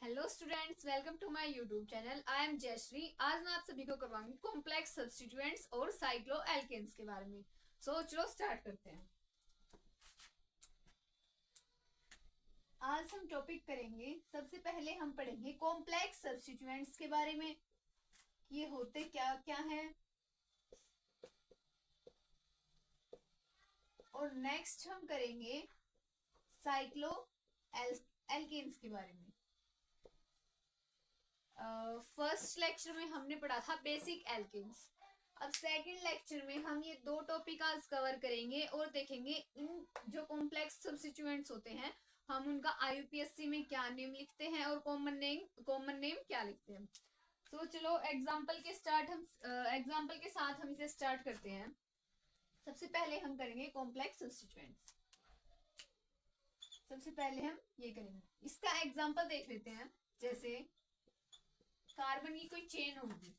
Hello students, welcome to my YouTube channel. I am Jayashree. आज मैं आप सभी को करवाऊंगी कॉम्प्लेक्स सब्स्टिट्यूएंट्स और साइक्लो एल्केन्स के बारे में। चलो स्टार्ट करते हैं। आज हम टॉपिक करेंगे, सबसे पहले हम पढ़ेंगे कॉम्प्लेक्स सब्स्टिट्यूएंट्स के बारे में, ये होते क्या क्या हैं, और नेक्स्ट हम करेंगे साइक्लो एल्केन्स के बारे में। फर्स्ट लेक्चर में हमने पढ़ा था बेसिक एल्केन्स। अब सेकंड लेक्चर में हम ये दो टॉपिक आज कवर करेंगे और देखेंगे इन जो कॉम्प्लेक्स सब्स्टिट्यूएंट्स होते हैं हम उनका आईयूपीएससी में क्या नेम लिखते हैं और कॉमन नेम क्या लिखते हैं। तो चलो एग्जांपल के साथ हम इसे स्टार्ट करते हैं। सबसे पहले हम करेंगे कॉम्प्लेक्स सब्स्टिट्यूएंट्स। सबसे पहले हम ये करेंगे, इसका एग्जांपल देख लेते हैं। जैसे कार्बन की कोई चेन होगी,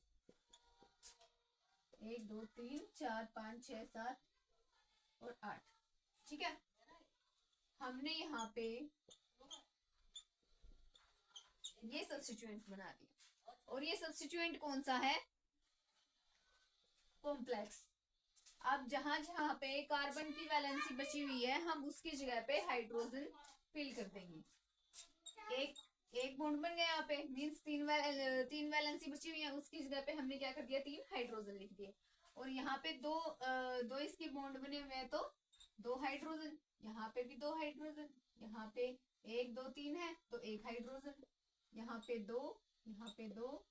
1 2 3 4 5 6 7 और 8। ठीक है, हमने यहाँ पे ये सब्स्टिट्यूएंट बना दिया और ये सब्स्टिट्यूएंट कौन सा है? कॉम्प्लेक्स। अब जहां जहां पे कार्बन की वैलेंसी बची हुई है हम उसकी जगह पे हाइड्रोजन फिल कर देंगे। एक बॉन्ड बन गया यहाँ पे, मीन्स तीन वैलेंसी बची हुई है, उसकी जगह पे हमने क्या कर दिया, 3 हाइड्रोजन लिख दिए। और यहाँ पे दो इसके बॉन्ड बने हुए हैं तो 2 हाइड्रोजन, यहाँ पे भी 2 हाइड्रोजन, यहाँ पे 1 2 3 है तो 1 हाइड्रोजन, यहाँ पे 2, यहाँ पे 2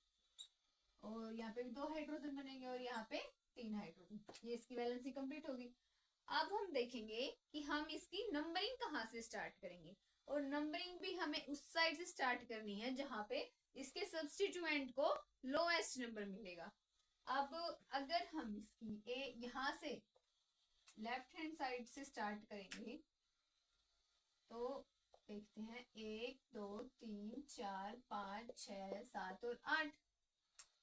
और यहाँ पे भी 2 हाइड्रोजन बनेंगे और यहाँ पे 3 हाइड्रोजन। ये इसकी वैलेंसी कंप्लीट होगी। अब हम देखेंगे कि हम इसकी नंबरिंग कहाँ से स्टार्ट करेंगे, और नंबरिंग भी हमें उस साइड से स्टार्ट करनी है जहां पे इसके सब्स्टिट्यूएंट को लोएस्ट नंबर मिलेगा। अब अगर हम इसकी यहां से लेफ्ट हैंड साइड से स्टार्ट करेंगे तो देखते हैं 1 2 3 4 5 6 7 और 8।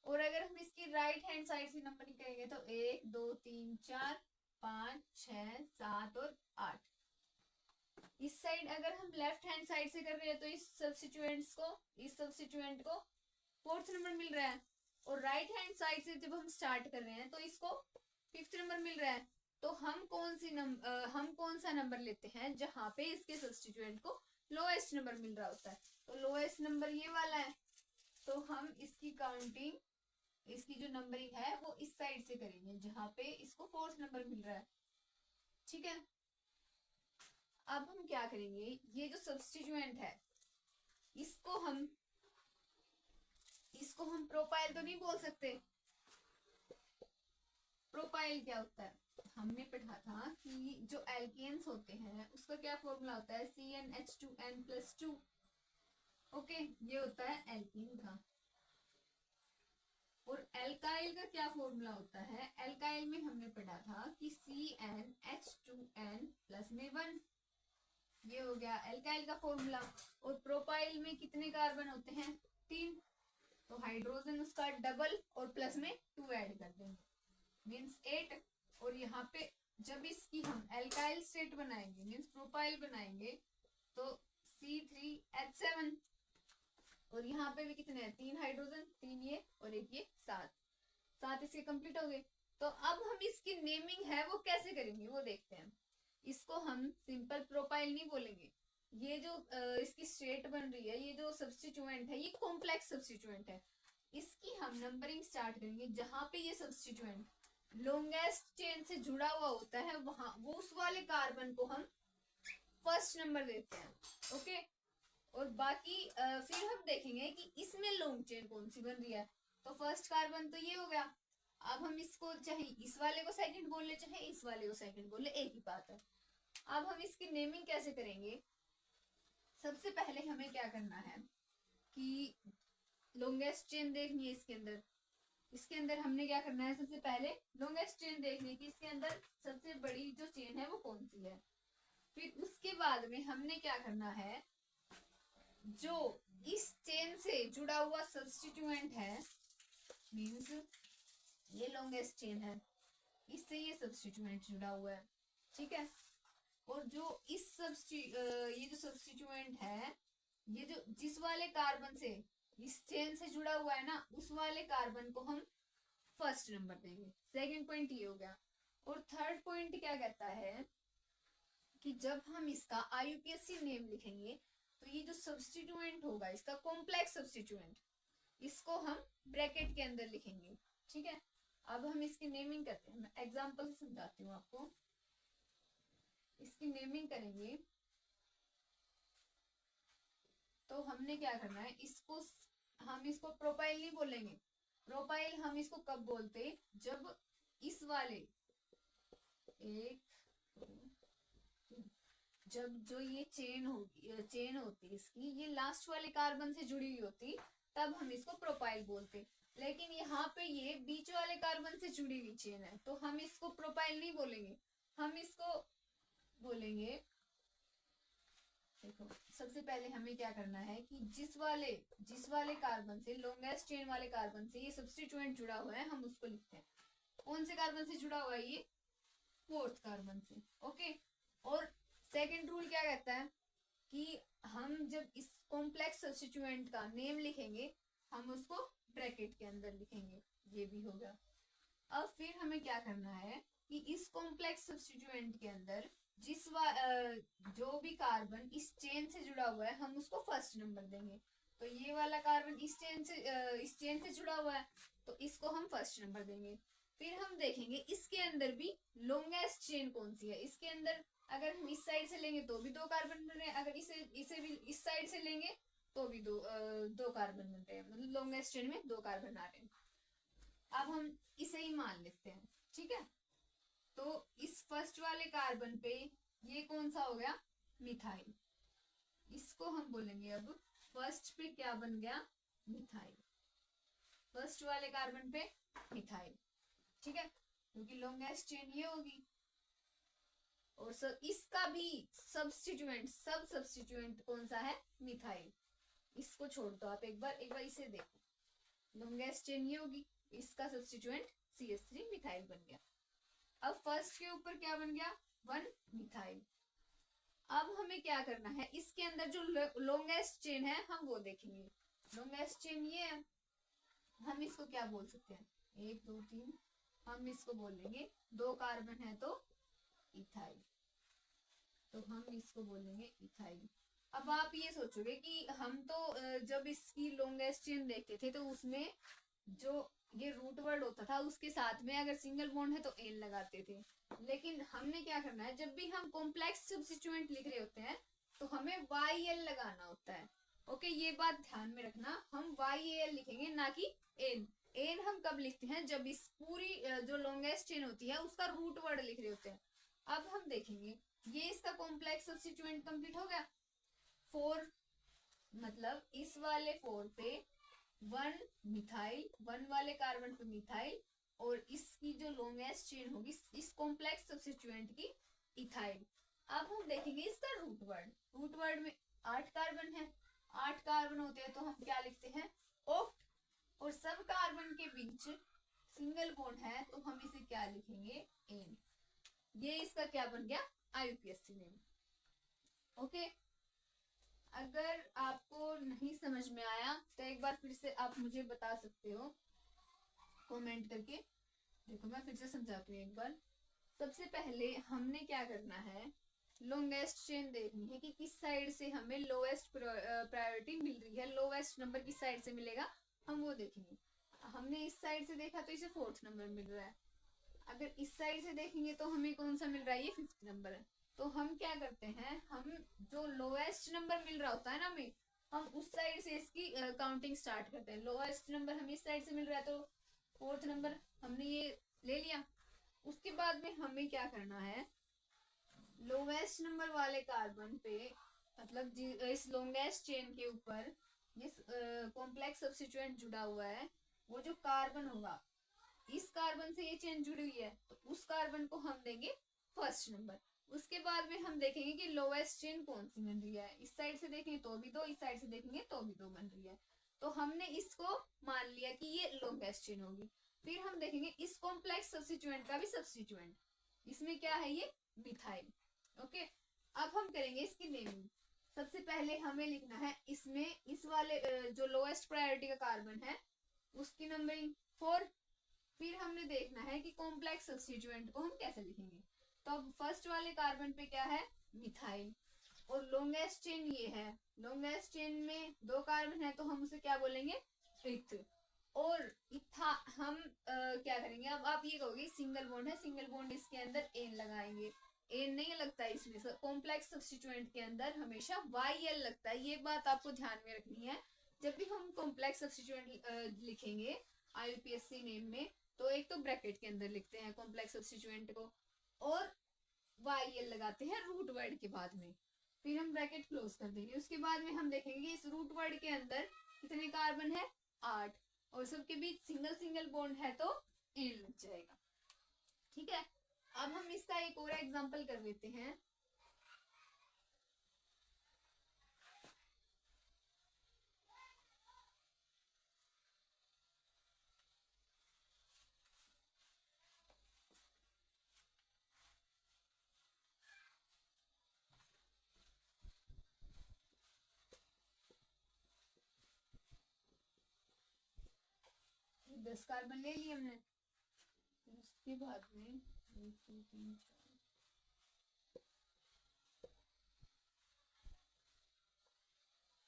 और अगर हम इसकी राइट हैंड साइड से नंबरिंग करेंगे तो 1 2 3 4 5 6 7 और 8। इस साइड अगर हम लेफ्ट हैंड साइड से कर रहे हैं तो इस सब्स्टिट्यूएंट को 4th नंबर मिल रहा है, और राइट हैंड साइड से जब हम स्टार्ट कर रहे हैं तो इसको 5th नंबर मिल रहा है। तो हम कौन सा नंबर लेते हैं जहां पे इसके सब्स्टिट्यूएंट को लोएस्ट नंबर मिल रहा होता है? तो लोएस्ट नंबर ये वाला है, तो हम इसकी काउंटिंग, इसकी जो नंबरिंग है वो इस साइड से करेंगे जहां पे इसको 4th नंबर मिल रहा है। ठीक है, अब हम क्या करेंगे, ये जो सब्स्टिट्यूएंट है इसको हम प्रोपाइल तो नहीं बोल सकते। प्रोपाइल क्या होता है? हमने पढ़ा था कि जो एल्केन्स होते हैं उसका क्या फॉर्मूला होता है, CnH2n+2। ओके, ये होता है एल्कीन का। और एल्काइल का क्या फॉर्मूला होता है? एल्काइल में हमने पढ़ा था कि CnH2n+1। ये हो गया एल्काइल का फॉर्मूला। और प्रोपाइल में कितने कार्बन होते हैं? 3। तो हाइड्रोजन उसका डबल और प्लस में 2 ऐड कर देंगे, मीन्स 8। और यहाँ पे जब इसकी हम एल्काइल स्टेट बनाएंगे, मीन्स प्रोपाइल बनाएंगे, तो C3H7। और यहाँ पे भी कितने हैं? 3 हाइड्रोजन, 3 ये और 1 ये, 7 इसके कंप्लीट हो गए। तो अब हम इसकी नेमिंग है वो कैसे करेंगे वो देखते हैं। इसको हम सिंपल प्रोपाइल नहीं बोलेंगे, ये जो इसकी स्टेट बन रही है, ये जो सब्स्टिट्यूएंट है ये कॉम्प्लेक्स सब्स्टिट्यूएंट है। इसकी हम नंबरिंग स्टार्ट करेंगे जहां पे ये सब्स्टिट्यूएंट लॉन्गेस्ट चेन से जुड़ा हुआ होता है, वहां वो उस वाले कार्बन को हम फर्स्ट नंबर देते हैं। ओके, और बाकी फिर हम देखेंगे कि इसमें लॉन्ग चेन कौन सी बन रही है। तो फर्स्ट कार्बन तो ये हो गया। अब हम इसको चाहे इस वाले को सेकंड बोल ले चाहे इस वाले को सेकंड बोल ले, एक ही बात है। अब हम इसकी नेमिंग कैसे करेंगे? सबसे पहले हमें क्या करना है कि लॉन्गेस्ट चेन देखनी है इसके अंदर हमने क्या करना है, सबसे पहले लॉन्गेस्ट चेन देखनी कि इसके अंदर सबसे बड़ी जो चेन है वो कौन सी है। फिर उसके बाद में हमने क्या करना है, जो इस चेन से जुड़ा हुआ सब्स्टिट्यूएंट है, मीन्स ये लॉन्गेस्ट चेन है, इससे ये सब्स्टिट्यूएंट जुड़ा हुआ है। ठीक है, और जो ये जो सब्स्टिट्यूएंट है ये जो जिस वाले कार्बन से इस चेन से जुड़ा हुआ है ना, उस वाले कार्बन को हम फर्स्ट नंबर देंगे। सेकंड पॉइंट ये हो गया। और थर्ड पॉइंट क्या कहता है कि जब हम इसका आईयूपीएसी नेम लिखेंगे तो ये जो सब्स्टिट्यूएंट होगा इसका कॉम्प्लेक्स सब्स्टिट्यूएंट, इसको हम ब्रैकेट के अंदर लिखेंगे। ठीक है, अब हम इसकी नेमिंग करते हैं। मैं एग्जांपल से समझाती हूँ आपको। इसकी नेमिंग करेंगे तो हमने क्या करना है, इसको हम इसको प्रोपाइल नहीं बोलेंगे। प्रोपाइल हम इसको कब बोलते, जब इस वाले एक जब जो ये चेन होती इसकी, ये लास्ट वाले कार्बन से जुड़ी हुई होती, तब हम इसको प्रोपाइल बोलते। लेकिन यहाँ पे ये बीच वाले कार्बन से जुड़ी हुई चेन है, तो हम इसको प्रोपाइल नहीं बोलेंगे, हम इसको बोलेंगे। देखो, सबसे पहले हमें क्या करना है कि जिस वाले कार्बन से, लॉन्गेस्ट चेन वाले कार्बन से ये सब्स्टिट्यूएंट जुड़ा हुआ है, हम उसको लिखते हैं। कौन से कार्बन से जुड़ा हुआ है ये, फोर्थ कार्बन से। ओके, और सेकंड रूल क्या कहता है कि हम जब इस कॉम्प्लेक्स सब्स्टिट्यूएंट का नेम लिखेंगे हम उसको ब्रैकेट के अंदर लिखेंगे। ये भी होगा। अब फिर हमें क्या करना है कि इस कॉम्प्लेक्स सब्स्टिट्यूएंट के अंदर जो भी कार्बन इस चेन से जुड़ा हुआ है हम उसको फर्स्ट नंबर देंगे। तो ये वाला कार्बन इस चेन से जुड़ा हुआ है, तो इसको हम फर्स्ट नंबर देंगे। फिर हम देखेंगे इसके अंदर भी लॉन्गेस्ट चेन कौन सी है। इसके अंदर अगर हम इस साइड से लेंगे तो भी दो कार्बन बन रहे हैं, अगर इसे भी इस साइड से लेंगे तो भी दो कार्बन बन रहे हैं, मतलब लॉन्गेस्ट चेन में दो कार्बन आ रहे हैं। अब हम इसे ही मान लेते हैं। ठीक है, तो इस फर्स्ट वाले कार्बन पे ये कौन सा हो गया, मिथाइल। इसको हम बोलेंगे अब फर्स्ट पे क्या बन गया, मिथाइल। फर्स्ट वाले कार्बन पे मिथाइल। ठीक है, क्योंकि लॉन्गेस्ट चेन ये होगी। और इसका भी सब सब्स्टिट्यूएंट कौन सा है, मिथाइल। इसको छोड़ दो आप, एक बार इसे देखो। लॉन्गेस्ट चेन ये होगी, इसका सब्स्टिट्यूएंट CH3 मिथाइल बन गया। अब फर्स्ट के ऊपर क्या बन गया, 1 मिथाइल। अब हमें क्या करना है, इसके अंदर जो लॉन्गेस्ट चेन है हम वो देखेंगे। लॉन्गेस्ट चेन ये है, हम इसको क्या बोल सकते हैं, 1 2 3, हम इसको बोलेंगे 2 कार्बन है तो इथाइल, तो हम इसको बोलेंगे इथाइल। अब आप ये सोचोगे कि हम तो जब इसकी लॉन्गेस्ट चेन देखते थे तो उसमें जो ये रूट वर्ड होता था उसके साथ में अगर सिंगल बॉन्ड है तो एन लगाते थे। लेकिन हमने क्या करना है, जब भी हम कॉम्प्लेक्स सब्स्टिट्यूएंट लिख रहे होते हैं तो हमें YL लगाना होता है। ओके, ये बात ध्यान में रखना, हम YAL लिखेंगे ना कि एन। एन हम कब लिखते हैं, जब इस पूरी जो लॉन्गेस्ट चेन होती है उसका रूट वर्ड लिख रहे होते हैं। अब हम देखेंगे ये इसका कॉम्प्लेक्स सब्स्टिट्यूएंट कंप्लीट हो गया। 4 मतलब इस वाले 4 पे 1 मिथाइल, 1 वाले कार्बन पे मिथाइल, और इसकी जो लॉन्गेस्ट चेन होगी इस कॉम्प्लेक्स सब्स्टिट्यूएंट की इथाइल। अब हम देखेंगे इसका रूट वर्ड में 8 कार्बन है। 8 कार्बन होते हैं तो हम क्या लिखते हैं, ऑक्ट। और सब कार्बन के बीच सिंगल बॉन्ड है तो हम इसे क्या लिखेंगे, एन। ये इसका क्या बन गया, आईयूपीएसी नेम। ओके, अगर आपको नहीं समझ में आया तो एक बार फिर से आप मुझे बता सकते हो कमेंट करके। देखो मैं फिर से समझाती हूँ एक बार। सबसे पहले हमने क्या करना है, लॉन्गेस्ट चेन देखनी है कि किस साइड से हमें लोएस्ट प्रायोरिटी मिल रही है, लोएस्ट नंबर किस साइड से मिलेगा हम वो देखेंगे। हमने इस साइड से देखा तो इसे 4th नंबर मिल रहा है। अगर इस साइड से देखेंगे तो हमें कौन सा मिल रहा है, ये 5th नंबर है। तो हम क्या करते हैं, हम जो लोएस्ट नंबर मिल रहा होता है ना हमें, हम उस साइड से इसकी काउंटिंग स्टार्ट करते हैं। लोएस्ट नंबर हमें इस साइड से मिल रहा है तो 4th नंबर हमने ये ले लिया। उसके बाद में हमें क्या करना है, लोवेस्ट नंबर वाले कार्बन पे, मतलब इस लॉन्गेस्ट चेन के ऊपर जिस कॉम्प्लेक्स सब्स्टिट्यूएंट जुड़ा हुआ है वो जो कार्बन होगा, इस कार्बन से ये चेन जुड़ी हुई है तो उस कार्बन को हम देंगे फर्स्ट नंबर। उसके बाद में हम देखेंगे कि लोवेस्ट चेन कौन सी बन रही है। इस साइड से देखेंगे तो भी 2, इस साइड से देखेंगे तो भी 2 बन रही है, तो हमने इसको मान लिया कि ये लोवेस्ट चेन होगी। फिर हम देखेंगे इस कॉम्प्लेक्स सब्स्टिट्यूएंट का भी सब्स्टिट्यूएंट, इसमें क्या है, ये मिथाइल। ओके, अब हम करेंगे इसकी नेमिंग। सबसे पहले हमें लिखना है इसमें इस वाले जो लोएस्ट प्रायोरिटी का कार्बन है उसकी नंबरिंग 4। फिर हमने देखना है कि कॉम्प्लेक्स सब्स्टिट्यूएंट को हम कैसे लिखेंगे। तो अब फर्स्ट वाले कार्बन पे क्या है, मिथाइल, और लॉन्गेस्ट चेन ये है। लॉन्गेस्ट चेन में 2 कार्बन है तो हम उसे क्या बोलेंगे, इथ। और इथा हम क्या करेंगे, अब आप ये कहोगे सिंगल बॉन्ड है, सिंगल बॉन्ड इसके अंदर एन लगाएंगे। एन नहीं लगता इसमें, कॉम्प्लेक्स सब्स्टिट्यूएंट के अंदर हमेशा वाई एल लगता है। ये बात आपको ध्यान में रखनी है। जब भी हम कॉम्प्लेक्स सब्स्टिट्यूएंट लिखेंगे आईयूपीएससी नेम में, तो एक तो ब्रैकेट के अंदर लिखते हैं कॉम्प्लेक्स सब्स्टिट्यूएंट को, और वाई एल लगाते हैं रूट वर्ड के बाद में। फिर हम ब्रैकेट क्लोज कर देंगे। उसके बाद में हम देखेंगे इस रूट वर्ड के अंदर कितने कार्बन है, 8, और सबके बीच सिंगल सिंगल बॉन्ड है तो एन लग जाएगा। ठीक है, अब हम इसका एक और एग्जांपल कर लेते हैं। ये 10 कार्बन ले लिए हमने। उसके बाद में 1 2 3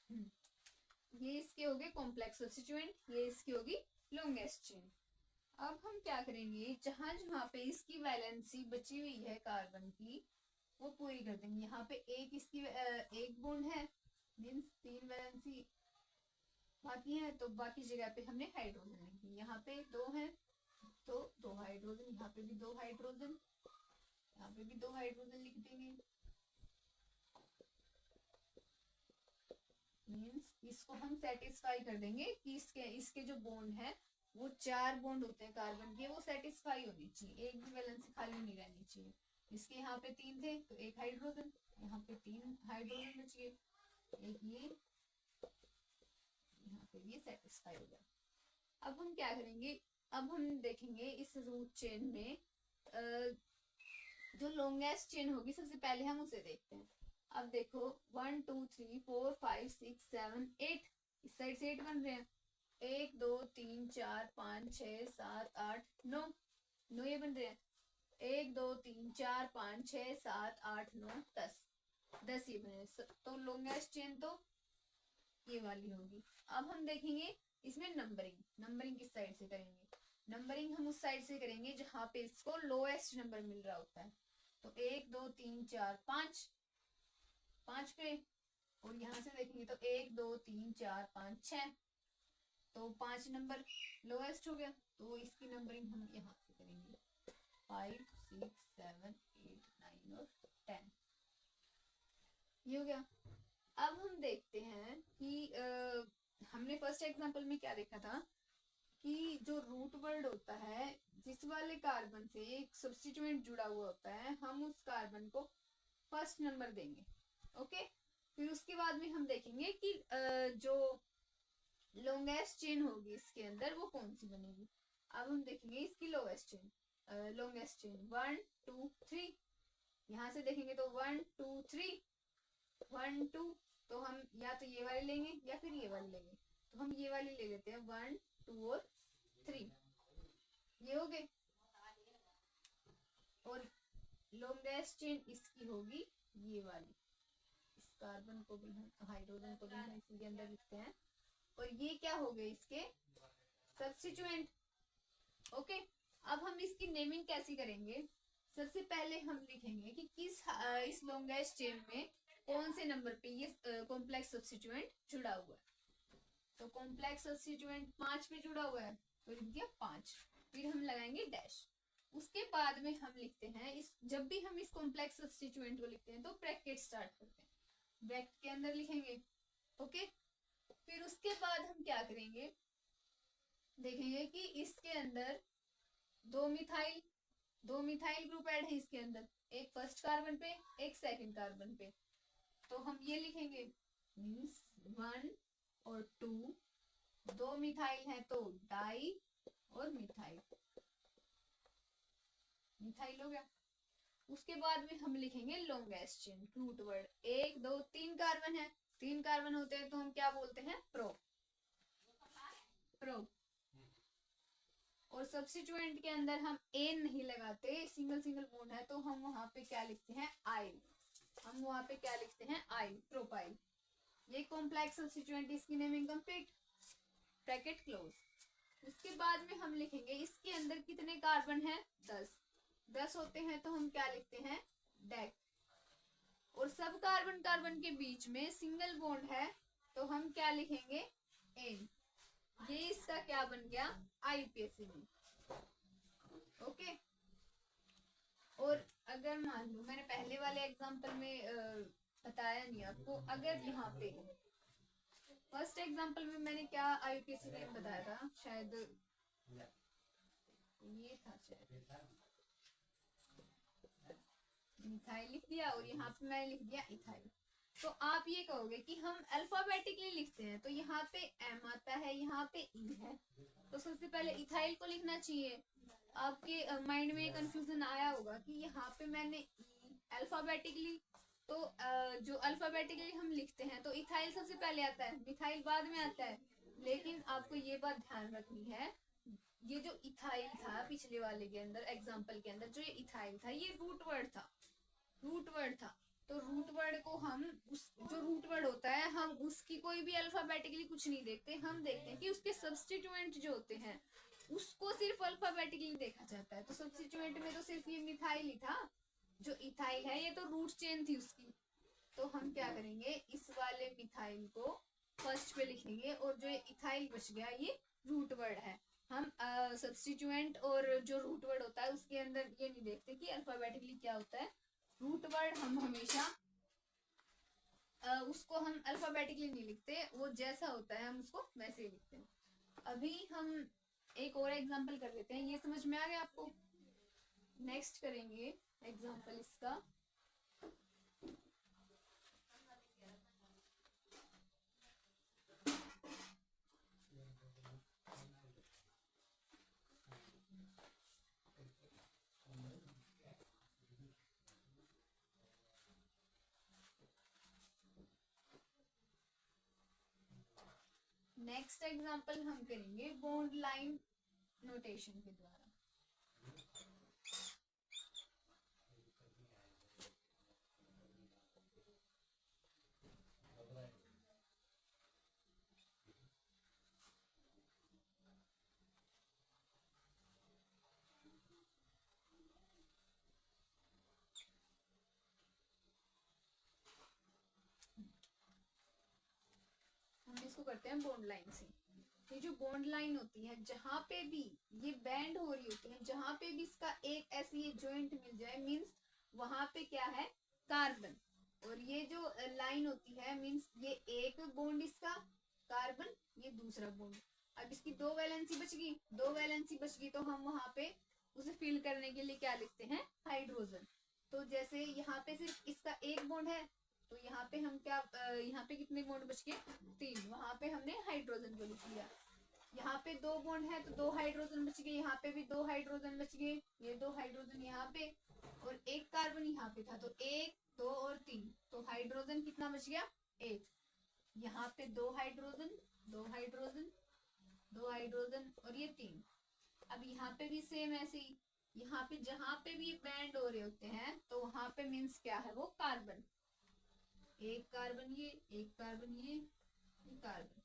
4, ये इसके हो गए कॉम्प्लेक्स सब्स्टिट्यूएंट, ये इसकी होगी लॉन्गेस्ट चेन। अब हम क्या करेंगे, जहां जहां पे इसकी वैलेंसी बची हुई है कार्बन की वो पूरी कर देंगे। यहाँ पे एक इसकी एक बॉन्ड है, मीन्स 3 वैलेंसी बाकी है, तो बाकी जगह पे हमने हाइड्रोजन लिखी। यहाँ पे 2 है तो 2 हाइड्रोजन, यहाँ पे भी 2 हाइड्रोजन, यहाँ पे भी 2 हाइड्रोजन लिख देंगे। मीन्स इसको हम सेटिस्फाई कर देंगे कि इसके जो बॉन्ड है वो 4 बॉन्ड होते हैं कार्बन के, वो सेटिस्फाई होनी चाहिए, एक भी वैलेंसी खाली नहीं रहनी चाहिए। इसके यहाँ पे 3 थे तो 1 हाइड्रोजन, यहाँ पे 3 हाइड्रोजन बच गए, एक ये, यहाँ पे ये सेटिस्फाई हो गया। अब हम क्या करेंगे, अब हम देखेंगे इस रूट चेन में जो लॉन्गेस्ट चेन होगी सबसे पहले हम उसे देखते हैं। अब देखो 1 2 3 4 5 6 7 8, इस साइड से 8 बन रहे हैं। 1 2 3 4 5 6 7 8 9, 9 ये बन रहे हैं। 1 2 3 4 5 6 7 8 9 10, 10 ये बने। तो लॉन्गेस्ट चेन तो ये वाली होगी। अब हम देखेंगे इसमें नंबरिंग, नंबरिंग किस साइड से करेंगे, नंबरिंग हम उस साइड से करेंगे जहां पे इसको लोएस्ट नंबर मिल रहा होता है। तो 1 2 3 4 5, 5 पे, और यहाँ से देखेंगे तो 1 2 3 4 5 6, तो 5 नंबर लोएस्ट हो गया, तो इसकी नंबरिंग हम यहाँ से करेंगे 5 6 7 8 9 और 10, ये हो गया। अब हम देखते हैं कि हमने फर्स्ट एग्जांपल में क्या देखा था कि जो रूट वर्ड होता है, जिस वाले कार्बन से एक सब्स्टिट्यूएंट जुड़ा हुआ होता है, हम उस कार्बन को फर्स्ट नंबर देंगे। ओके, फिर उसके बाद में हम देखेंगे कि जो लॉन्गेस्ट चेन होगी इसके अंदर वो कौन सी बनेगी। अब हम देखेंगे इसकी लोएस्ट चेन, लॉन्गेस्ट चेन 1 2 3, यहाँ से देखेंगे तो 1 2 3 1 2, तो हम या तो ये वाली लेंगे या फिर ये वाली लेंगे, तो हम ये वाली ले लेते हैं 1 2 और 3, ये हो गए। और लॉन्गेस्ट चेन इसकी होगी ये वाली, इस कार्बन को भी हम, हाइड्रोजन को भी हम इसी के अंदर लिखते हैं, और ये क्या हो गए इसके सब्स्टिट्यूएंट। ओके, अब हम इसकी नेमिंग कैसी करेंगे, सबसे पहले हम लिखेंगे कि किस इस लॉन्गेस्ट चेन में कौन से नंबर पे ये कॉम्प्लेक्स सब्स्टिट्यूएंट जुड़ा हुआ है। तो कॉम्प्लेक्स सब्स्टिट्यूएंट 5 पे जुड़ा हुआ है तो लिख दिया 5, फिर हम लगाएंगे डैश। उसके बाद में हम लिखते हैं इस, जब भी हम इस कॉम्प्लेक्स सब्स्टिट्यूएंट को लिखते हैं तो ब्रैकेट स्टार्ट करते हैं, ब्रैकेट के अंदर लिखेंगे। ओके, फिर उसके बाद हम क्या करेंगे, देखेंगे कि इसके अंदर 2 मिथाइल ग्रुप ऐड है इसके अंदर, एक फर्स्ट कार्बन पे एक सेकंड कार्बन पे, तो हम ये लिखेंगे मीन्स 1 और 2, 2 मिथाइल है तो डाई और मिथाइल, मिथाइल हो गया। उसके बाद में हम लिखेंगे longest chain root word. 1 2 3 carbon है, 3 कार्बन होते हैं तो हम क्या बोलते हैं? प्रो। प्रो। और सब्स्टिट्यूएंट के अंदर हम एन नहीं लगाते, सिंगल सिंगल बॉन्ड है तो हम वहां पे क्या लिखते हैं? आइल। हम वहां पे क्या लिखते हैं? आइल, प्रोपाइल। ये कॉम्प्लेक्स सब्स्टिट्यूएंट, इसकी नेमिंग कंप्लीट, ब्रैकेट क्लोज। उसके बाद में हम लिखेंगे इसके अंदर कितने कार्बन है? 10। 10 होते हैं तो हम क्या लिखते हैं? डेक। और सब कार्बन कार्बन के बीच में सिंगल बॉन्ड है तो हम क्या लिखेंगे? एन। ये इसका क्या बन गया? आईपीएससी। ओके। और अगर मान लो मैंने पहले वाले एग्जांपल में बताया नहीं आपको, अगर यहाँ पे फर्स्ट एग्जांपल में मैंने क्या आईपीएससी नेम बताया था? शायद ये था, शायद मिथाइल लिख दिया और यहाँ पे मैंने लिख दिया इथाइल। तो आप ये कहोगे कि हम अल्फाबेटिकली लिखते हैं तो यहाँ पे एम आता है, यहाँ पे ई है, तो सबसे पहले इथाइल को लिखना चाहिए। आपके माइंड में कंफ्यूजन आया होगा कि यहाँ पे मैंने अल्फाबेटिकली, तो जो अल्फाबेटिकली हम लिखते हैं तो इथाइल सबसे पहले आता है, मिथाइल बाद में आता है। लेकिन आपको ये बात ध्यान रखनी है, ये जो इथाइल था पिछले वाले के अंदर एग्जांपल के अंदर, जो ये इथाइल था ये रूट वर्ड था, रूट वर्ड था। तो रूट वर्ड को हम जो रूट वर्ड होता है हम उसकी कोई भी अल्फाबेटिकली कुछ नहीं देखते, हम देखते हैं कि उसके सब्स्टिट्यूएंट जो होते हैं उसको सिर्फ अल्फाबेटिकली देखा जाता है। तो सब्स्टिट्यूएंट में तो सिर्फ ये मिथाइल ही था, जो इथाइल है ये तो रूट चेन थी उसकी। तो हम क्या करेंगे? इस वाले मिथाइल को फर्स्ट पे लिखेंगे और जो इथाइल बच गया ये रूट वर्ड है। हम सब्स्टिट्यूएंट और जो रूट वर्ड होता है उसके अंदर ये नहीं देखते कि अल्फाबेटिकली क्या होता है। रूट वर्ड हम हमेशा उसको हम अल्फाबेटिकली नहीं लिखते, वो जैसा होता है हम उसको वैसे ही लिखते हैं। अभी हम एक और एग्जांपल कर लेते हैं, ये समझ में आ गया आपको? नेक्स्ट करेंगे एग्जांपल इसका। नेक्स्ट एग्जांपल हम करेंगे बॉन्ड लाइन नोटेशन के द्वारा। हम इसको करते हैं बॉन्ड लाइन से। ये जो बॉन्ड लाइन होती है जहां पे भी ये बैंड हो रही होती है, जहां पे भी इसका एक ऐसी ये जॉइंट मिल जाए मींस वहां पे क्या है? कार्बन। और ये जो लाइन होती है मींस ये एक बॉन्ड इसका कार्बन, ये दूसरा बॉन्ड। अब इसकी दो वैलेंसी बच गई, दो वैलेंसी बच गई तो हम वहां पे उसे फिल करने के लिए क्या लिखते हैं? हाइड्रोजन। तो जैसे यहाँ पे सिर्फ इसका एक बॉन्ड है तो यहाँ पे हम क्या, यहाँ पे कितने बॉन्ड बच गए? 3। वहां पे हमने हाइड्रोजन को लिख लिया। यहाँ पे 2 बॉन्ड है तो 2 हाइड्रोजन बच गए, यहाँ पे भी 2 हाइड्रोजन बच गए, ये 2 हाइड्रोजन यहाँ पे और एक कार्बन यहाँ पे था तो 1 2 और 3, तो हाइड्रोजन कितना बच गया? 1। यहाँ पे 2 हाइड्रोजन 2 हाइड्रोजन 2 हाइड्रोजन और ये 3। अब यहाँ पे भी सेम ऐसे ही, यहाँ पे जहां पे भी बैंड हो रहे होते हैं तो वहां पे मीन्स क्या है? वो कार्बन। एक कार्बन ये, एक कार्बन ये कार्बन,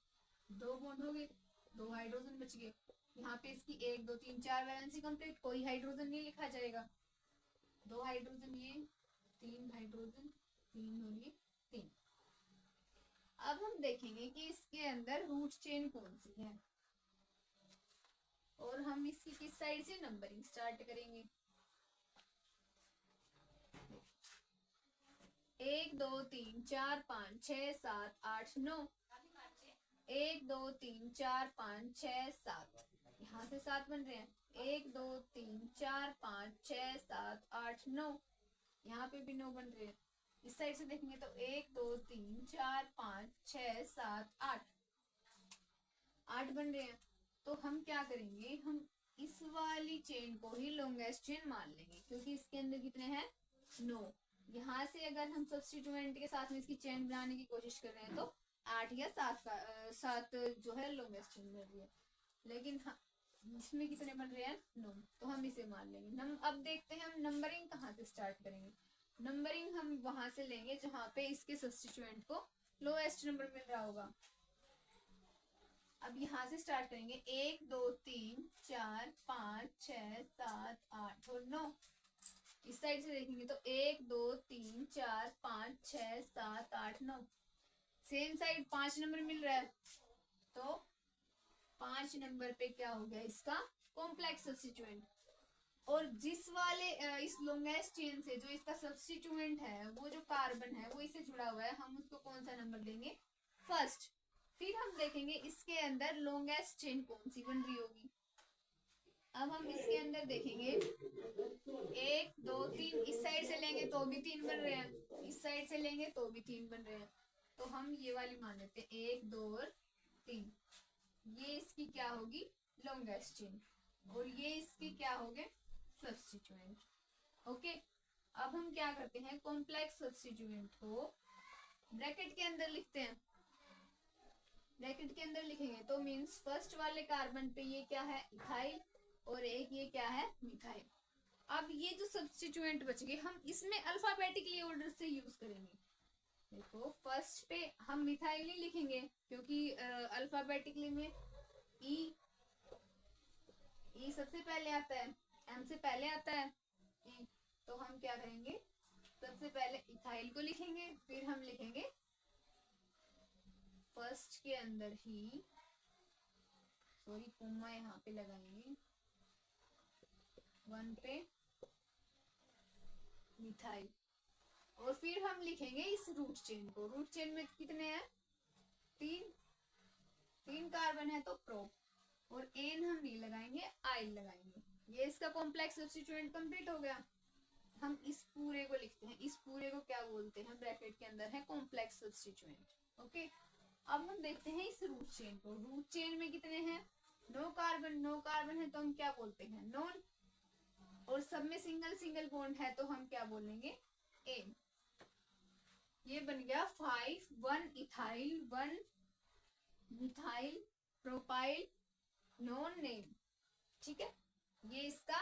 2 बॉन्ड हो गए, 2 हाइड्रोजन बच गए। यहाँ पे इसकी 1 2 3 4 वैलेंसी कंप्लीट, कोई हाइड्रोजन नहीं लिखा जाएगा। 2 हाइड्रोजन ये, 3 हाइड्रोजन, 3 और ये 3। अब हम देखेंगे कि इसके अंदर रूट चेन कौन सी है और हम इसकी किस साइड से नंबरिंग स्टार्ट करेंगे। 1 2 3 4 5 6 7 8 9, 1 2 3 4 5 6 7, यहाँ से 7 बन रहे हैं। 1 2 3 4 5 6 7 8 9, यहाँ पे भी 9 बन रहे हैं। इस साइड से देखेंगे तो 1 2 3 4 5 6 7 8, 8 बन रहे हैं। तो हम क्या करेंगे? हम इस वाली चेन को ही लॉन्गेस्ट चेन मान लेंगे क्योंकि इसके अंदर कितने हैं? 9। यहाँ से अगर हम सब्स्टिट्यूएंट के साथ में इसकी चेन बनाने की कोशिश कर रहे हैं तो 8 या 7 का 7 जो है लॉन्गेस्ट चेन बन रही है, लेकिन हाँ इसमें कितने बन रहे हैं 9, तो हम इसे मान लेंगे। अब देखते हैं हम नंबरिंग कहाँ से स्टार्ट करेंगे। नंबरिंग हम वहां से लेंगे जहाँ पे इसके सब्स्टिट्यूएंट को लोएस्ट नंबर मिल रहा होगा। अब यहाँ से स्टार्ट करेंगे 1 2 3 4 5 6 7 8 और 9। इस साइड से देखेंगे तो 1 2 3 4 5 6 7 8 9। सेम साइड 5 नंबर मिल रहा है, तो 5 नंबर पे क्या हो गया इसका कॉम्प्लेक्स सब्स्टिट्यूएंट। और जिस वाले इस लॉन्गेस्ट चेन से जो इसका सब्स्टिट्यूएंट है वो जो कार्बन है वो इससे जुड़ा हुआ है, हम उसको कौन सा नंबर देंगे फर्स्ट। फिर हम देखेंगे इसके अंदर लॉन्गेस्ट चेन कौन सी बन रही होगी। अब हम इसके अंदर देखेंगे 1 2 3, इस साइड से लेंगे तो भी 3 बन रहे हैं, इस साइड से लेंगे तो भी 3 बन रहे हैं, तो हम ये वाली मान लेते हैं 1 2 और 3। ये इसकी क्या होगी लॉन्गेस्ट चेन, और ये इसके क्या हो गए सब्स्टिट्यूएंट। ओके, अब हम क्या करते हैं कॉम्प्लेक्स सब्स्टिट्यूएंट को ब्रैकेट के अंदर लिखते हैं। ब्रैकेट के अंदर लिखेंगे तो मींस फर्स्ट वाले कार्बन पे ये क्या है इथाइल, और एक ये क्या है मिथाइल। अब ये जो सब्स्टिट्यूएंट बच गए हम इसमें अल्फाबेटिकली ऑर्डर से यूज करेंगे। देखो फर्स्ट पे हम मिथाइल नहीं लिखेंगे क्योंकि अल्फाबेटिकली में ई सबसे पहले आता है, एम से पहले आता है ई, तो हम क्या करेंगे सबसे पहले इथाइल को लिखेंगे, फिर हम लिखेंगे फर्स्ट के अंदर ही सॉरी कोमा यहाँ पे लगाएंगे 1 पे मिथाइल, और फिर हम लिखेंगे इस रूट चेन को। रूट चेन में कितने हैं 3 कार्बन है तो प्रो, और एन हम नहीं लगाएंगे आइल लगाएंगे। ये इसका कॉम्प्लेक्स सब्स्टिट्यूएंट कंप्लीट हो गया। हम इस पूरे को लिखते हैं, इस पूरे को क्या बोलते हैं ब्रैकेट के अंदर है कॉम्प्लेक्स सब्स्टिट्यूएंट। ओके, अब हम देखते हैं इस रूट चेन को। रूट चेन में कितने हैं 9 कार्बन है तो हम क्या बोलते हैं नॉन, और सब में सिंगल सिंगल बॉन्ड है तो हम क्या बोलेंगे एन। ये बन गया 5 1 ethyl 1 methyl propyl non name. ठीक है, ये इसका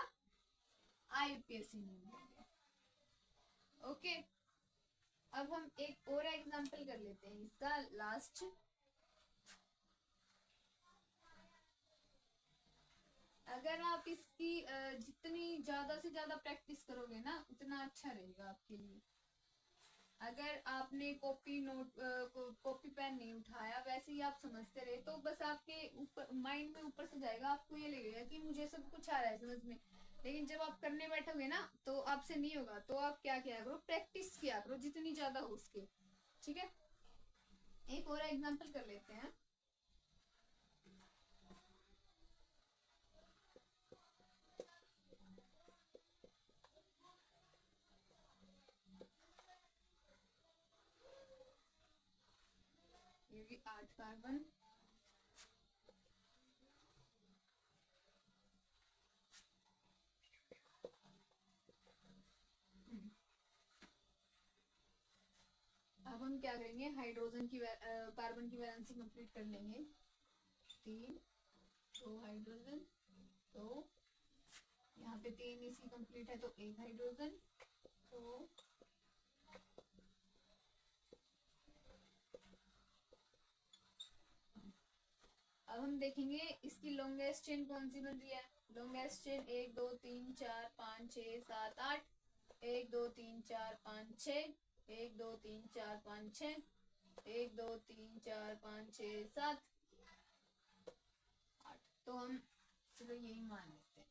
आईयूपीएसी नेम हो गया। ओके, अब हम एक और एग्जांपल कर लेते हैं इसका लास्ट। अगर आप इसकी जितनी ज्यादा से ज्यादा प्रैक्टिस करोगे ना उतना अच्छा रहेगा आपके लिए। अगर आपने कॉपी पेन नहीं उठाया वैसे ही आप समझते रहे तो बस आपके ऊपर माइंड में ऊपर से जाएगा, आपको ये लगेगा कि मुझे सब कुछ आ रहा है समझ में, लेकिन जब आप करने बैठोगे ना तो आपसे नहीं होगा। तो आप क्या किया करो प्रैक्टिस किया करो जितनी ज्यादा हो सके। ठीक है, एक और एग्जांपल कर लेते हैं। ये 8 कार्बन अब हम क्या करेंगे हाइड्रोजन की कार्बन की वैलेंसी कंप्लीट कर लेंगे। 3 2 हाइड्रोजन, तो यहाँ पे 3 इसी कंप्लीट है तो 1 हाइड्रोजन, तो अब हम देखेंगे इसकी लॉन्गेस्ट चेन कौन सी बन रही है। लॉन्गेस्ट चेन 1 2 3 4 5 6 7 8, 1 2 3 4 5 6, 1 2 3 4 5 6, 1 2 3 4 5 6 7 8, तो हम चलो यही मान लेते हैं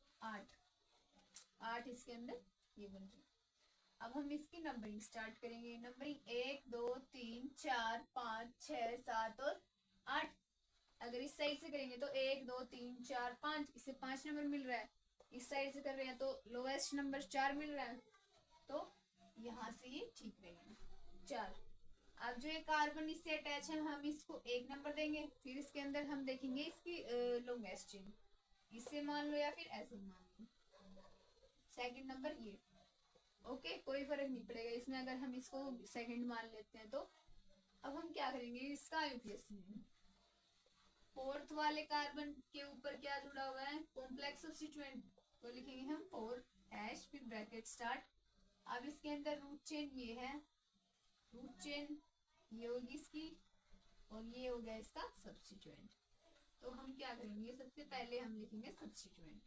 8 इसके अंदर ये बन रही है। अब हम इसकी नंबरिंग स्टार्ट करेंगे। नंबरिंग 1 2 3 4 5 6 7 और 8। अगर इस साइड से करेंगे तो 1 2 3 4 5, इससे 5 नंबर मिल रहा है। इस साइड से कर रहे हैं तो लोएस्ट नंबर 4 मिल रहा है, तो यहाँ से ये ठीक रहेगा 4। अब जो ये कार्बन इससे अटैच है हम इसको 1 नंबर देंगे। फिर इसके अंदर हम देखेंगे इसकी लॉन्गेस्ट चेन, इससे मान लो या फिर ऐसे मान लो। सेकंड नंबर ये, ओके, कोई फर्क नहीं पड़ेगा इसमें अगर हम इसको सेकंड मान लेते हैं तो। अब हम क्या करेंगे, इसका आईयूपीएसी नेम। फोर्थ वाले कार्बन के ऊपर क्या जुड़ा हुआ है, कॉम्प्लेक्स सब्स्टिट्यूएंट, तो लिखेंगे हम 4 हैश फिर ब्रैकेट स्टार्ट। अब इसके अंदर रूट चेन ये है, रूट चेन ये होगी इसकी, और ये हो गया इसका सब्स्टिट्यूएंट। तो हम क्या करेंगे, सबसे पहले हम लिखेंगे सब्स्टिट्यूएंट।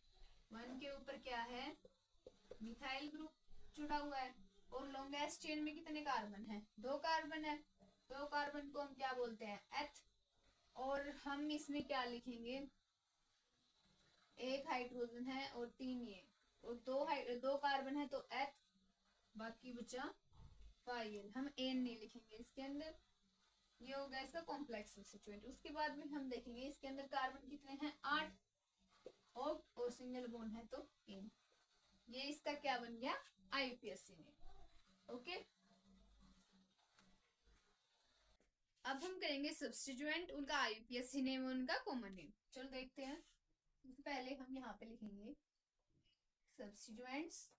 1 के ऊपर क्या है, मिथाइल ग्रुप जुड़ा हुआ है, और लॉन्गेस्ट चेन में कितने कार्बन है, 2 कार्बन है। 2 कार्बन को हम क्या बोलते हैं, एथ। और हम इसमें क्या लिखेंगे, 1 हाइड्रोजन है और 3 ये, और 2 कार्बन है तो एथ, बाकी बचा फाइल, हम एन नहीं लिखेंगे इसके अंदर। ये हो गया इसका कॉम्प्लेक्स सब्स्टिट्यूएंट। उसके बाद में हम देखेंगे इसके अंदर कार्बन कितने हैं, 8, और सिंगल बॉन्ड है तो इन। ये इसका क्या बन गया, आईयूपीएसी नेम। ओके, अब हम करेंगे सब्स्टिट्यूएंट, उनका आईयूपीएसी नेम, उनका कॉमन नेम। चलो देखते हैं। पहले हम यहाँ पे लिखेंगे सब्स्टिट्यूएंट्स,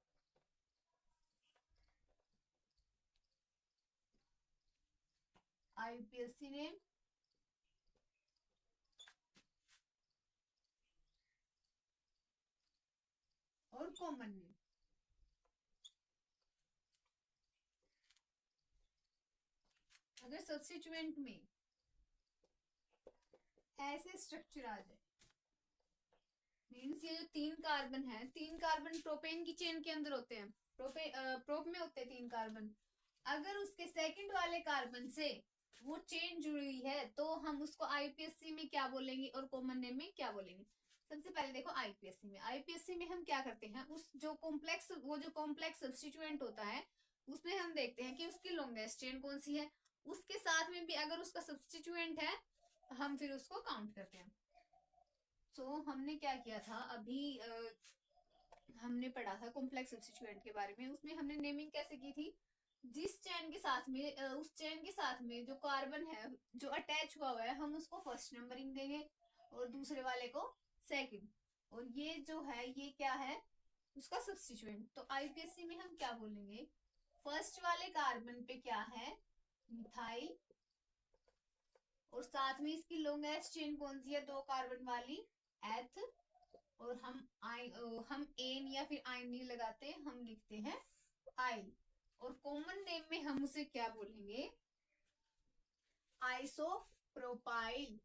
आईयूपीएसी नेम, और कॉमन नेम। अगर सब्स्टिट्यूएंट में ऐसे स्ट्रक्चर आ जाए, मीन्स ये जो 3 कार्बन है, 3 कार्बन प्रोपेन की चेन के अंदर होते हैं, प्रोप में होते हैं 3 कार्बन। अगर उसके सेकंड वाले कार्बन से वो चेन जुड़ी हुई है तो हम उसको आईयूपीएसी में क्या बोलेंगे और कॉमन नेम में क्या बोलेंगे। सबसे पहले देखो आईयूपीएसी में हम क्या करते हैं, उस जो कॉम्प्लेक्स सब्स्टिट्यूएंट होता है उसमें हम देखते हैं कि उसकी लॉन्गेस्ट चेन कौन सी है, उसके साथ में भी अगर उसका सब्स्टिट्यूएंट है हम फिर उसको काउंट करते हैं। तो हमने क्या किया था अभी, हमने पढ़ा था कॉम्प्लेक्स सब्स्टिट्यूएंट के बारे में, उसमें हमने नेमिंग कैसे की थी, जिस चेन के साथ में उस चेन के साथ में जो कार्बन है जो अटैच हुआ है हम उसको फर्स्ट नंबरिंग देंगे और दूसरे वाले को सेकंड, और ये जो है ये क्या है, उसका सब्स्टिट्यूएंट। तो आईयूपीएसी में हम क्या बोलेंगे, फर्स्ट वाले कार्बन पे क्या है, मिथाइल, और साथ में इसकी लॉन्गेस्ट चेन कौन सी है, 2 कार्बन वाली, एथ। और हम एन या फिर आइन नहीं लगाते, हम लिखते हैं आई। और कॉमन नेम में हम उसे क्या बोलेंगे, आइसोप्रोपाइल।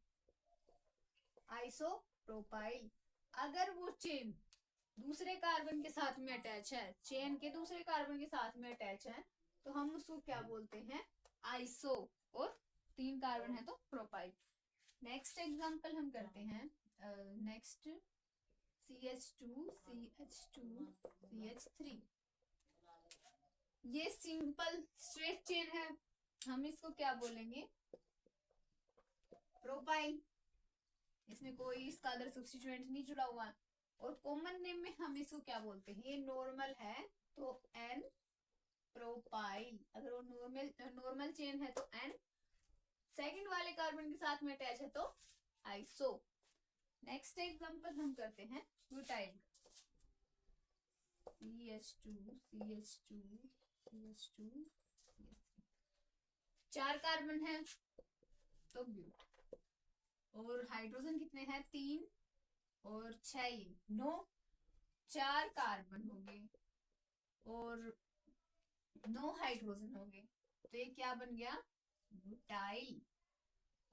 आइसोप्रोपाइल। अगर वो चेन दूसरे कार्बन के साथ में अटैच है, चेन के दूसरे कार्बन के साथ में अटैच है, तो हम उसको क्या बोलते हैं, आइसो, और 3 कार्बन है तो प्रोपाइल। नेक्स्ट एग्जांपल हम करते हैं, नेक्स्ट CH2 CH2 CH3। ये सिंपल स्ट्रेट चेन है, हम इसको क्या बोलेंगे, प्रोपाइल। इसमें कोई इसका अदर सब्स्टिट्यूएंट नहीं जुड़ा हुआ है। और कॉमन नेम में हम इसको क्या बोलते हैं, ये नॉर्मल है तो एन प्रोपाइल। अगर वो नॉर्मल चेन है तो एन, सेकंड वाले कार्बन के साथ में अटैच है तो आइसो। नेक्स्ट एग्जांपल हम करते हैं butyl, CH2 CH2 CH2 CH3। 4 carbon है तो ब्यूट, और हाइड्रोजन कितने हैं, 3 और 6 9, 4 कार्बन हो गए और 9 हाइड्रोजन हो गए, तो ये क्या बन गया, ब्यूटाइल।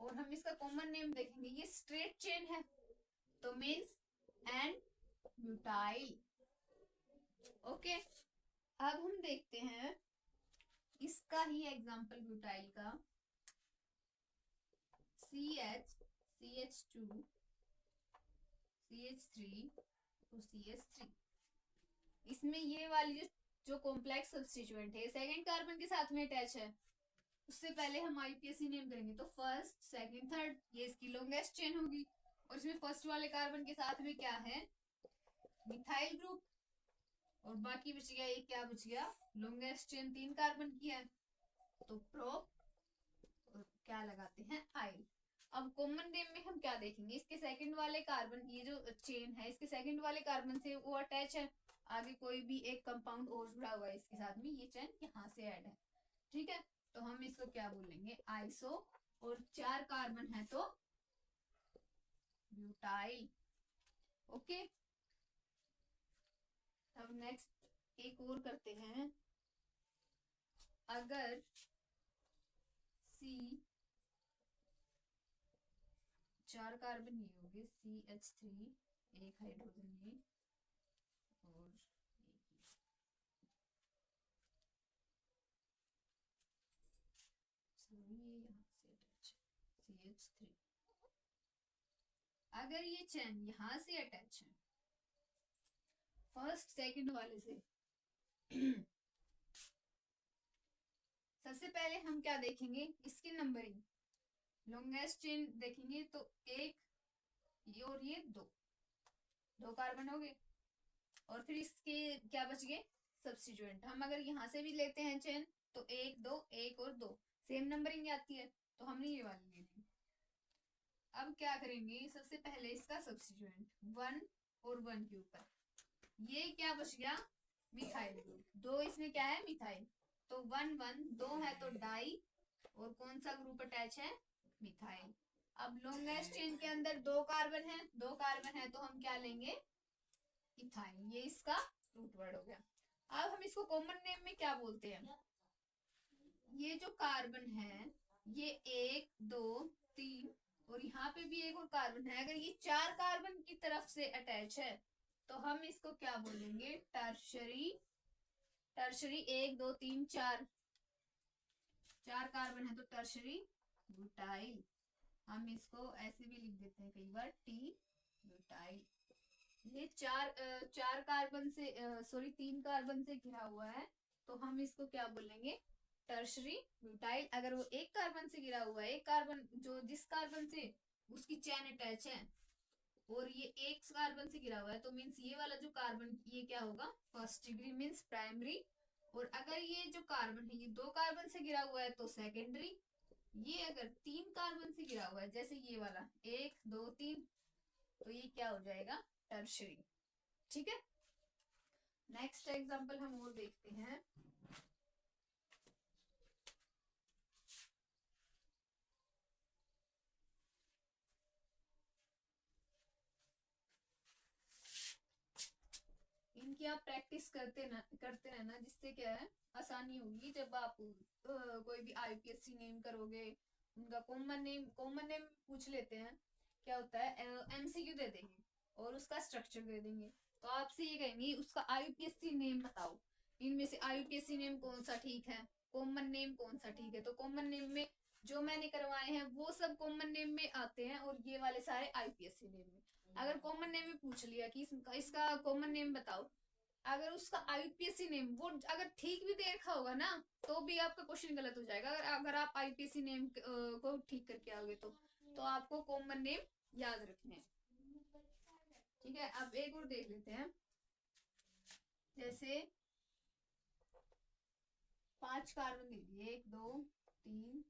और हम इसका कॉमन नेम देखेंगे, ये स्ट्रेट चेन है तो मीन्स एंड ब्यूटाइल। ओके, अब हम देखते हैं इसका ही एग्जांपल ब्यूटाइल का, CH2 CH3 और CH3। इसमें ये वाली जो कॉम्प्लेक्स सब्स्टिट्यूएंट है सेकंड कार्बन के साथ में अटैच है, उससे पहले हम आईयूपीएसी नेम करेंगे तो फर्स्ट सेकंड थर्ड, ये इसकी लॉन्गेस्ट चेन होगी। और इसमें फर्स्ट वाले कार्बन के साथ में क्या है, मिथाइल ग्रुप, और बाकी बच गया ये क्या बच गया, लॉन्गेस्ट चेन 3 कार्बन की है तो प्रोप, और क्या लगाते हैं आइल। अब कॉमन नेम में हम क्या देखेंगे, इसके सेकंड वाले कार्बन, ये जो चेन है इसके सेकंड वाले कार्बन से वो अटैच है आगे कोई भी एक कंपाउंड और जुड़ा हुआ है इसके साथ में, ये चेन यहाँ से ऐड है। ठीक है, तो हम इसको क्या बोलेंगे, आइसो। और 4 कार्बन है तो ब्यूटाइल। ओके, अब नेक्स्ट एक और करते हैं। अगर C 4 कार्बन ये हो गए, CH3 एक हाइड्रोजन ये और ये यहाँ से अटैच CH3। अगर ये चेन यहाँ से अटैच है फर्स्ट सेकंड वाले से सबसे पहले हम क्या देखेंगे, इसकी नंबरिंग। लॉन्गेस्ट चेन देखेंगे तो एक, ये और ये दो कार्बन हो गए, और फिर इसके क्या बच गए, सब्स्टिट्यूएंट। हम अगर यहाँ से भी लेते हैं चेन तो एक दो, एक और दो, सेम नंबरिंग आती है, तो हमने ये वाली ले ली। अब क्या करेंगे, सबसे पहले इसका सब्स्टिट्यूएंट 1 और 1 के ऊपर, ये क्या बच गया, मिथाइल ग्रुप। दो इसमें क्या है, मिथाइल, तो 1 1 2 है तो डाई, और कौन सा ग्रुप अटैच है, मिथाइल। अब लॉन्गेस्ट चेन के अंदर 2 कार्बन है, 2 कार्बन है तो हम क्या लेंगे, इथाइल। ये इसका रूट वर्ड हो गया। अब हम इसको कॉमन नेम में क्या बोलते हैं, ये जो कार्बन है ये 1 2 3 और यहाँ पे भी एक और कार्बन है, अगर ये 4 कार्बन की तरफ से अटैच है तो हम इसको क्या बोलेंगे, टर्शरी। टर्शरी 1 2 3 4 कार्बन है तो टर्शरी ब्यूटाइल। हम इसको ऐसे भी लिख देते हैं कई बार, टी ब्यूटाइल। ये चार कार्बन से सॉरी 3 कार्बन से घिरा हुआ है तो हम इसको क्या बोलेंगे, टर्शरी ब्यूटाइल। अगर वो 1 कार्बन से घिरा हुआ है, एक कार्बन जो जिस कार्बन से उसकी चेन अटैच है और ये 1 कार्बन से घिरा हुआ है, तो मीन्स ये वाला जो कार्बन ये क्या होगा, फर्स्ट डिग्री मीन्स प्राइमरी। और अगर ये जो कार्बन है ये 2 कार्बन से घिरा हुआ है तो सेकेंडरी। ये अगर 3 कार्बन से घिरा हुआ है, जैसे ये वाला 1 2 3, तो ये क्या हो जाएगा, टर्शरी। ठीक है, नेक्स्ट एग्जांपल हम और देखते हैं। इनकी आप प्रैक्टिस करते रहना, जिससे क्या है, आसानी होगी जब आप कोई भी आईपीएससी नेम करोगे। उनका कॉमन नेम पूछ लेते हैं, क्या होता है, एमसीक्यू दे देंगे और उसका स्ट्रक्चर दे देंगे, तो आपसे ये कहेंगे उसका आईपीएससी नेम बताओ, इनमें से आईपीएससी नेम कौन सा ठीक है, कॉमन नेम कौन सा ठीक है। तो कॉमन नेम में जो मैंने करवाए हैं वो सब कॉमन नेम में आते हैं और ये वाले सारे आईपीएससी नेम में। अगर कॉमन नेम में पूछ लिया कि इसका कॉमन नेम बताओ, अगर उसका आईपीएससी नेम वो अगर ठीक भी दे रखा होगा ना, तो भी आपका क्वेश्चन गलत हो जाएगा। अगर आप आईपीएससी नेम को ठीक करके आओगे तो आपको कॉमन नेम याद रखने हैं। ठीक है, अब एक और देख लेते हैं। जैसे 5 कार्बन दे दिए, 1 2 3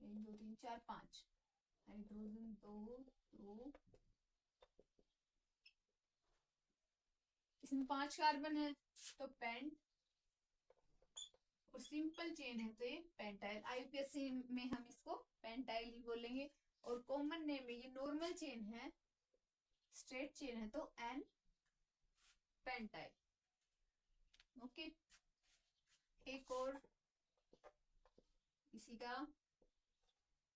1 2 3 4 5, हाइड्रोजन 2 इसमें 5 कार्बन है तो पेंट, और सिंपल चेन है तो ये पेंटाइल। आईपीएससी में हम इसको पेंटाइल ही बोलेंगे। और कॉमन नेम में ये नॉर्मल चेन है, स्ट्रेट चेन है तो एन पेंटाइल। ओके, एक और इसी का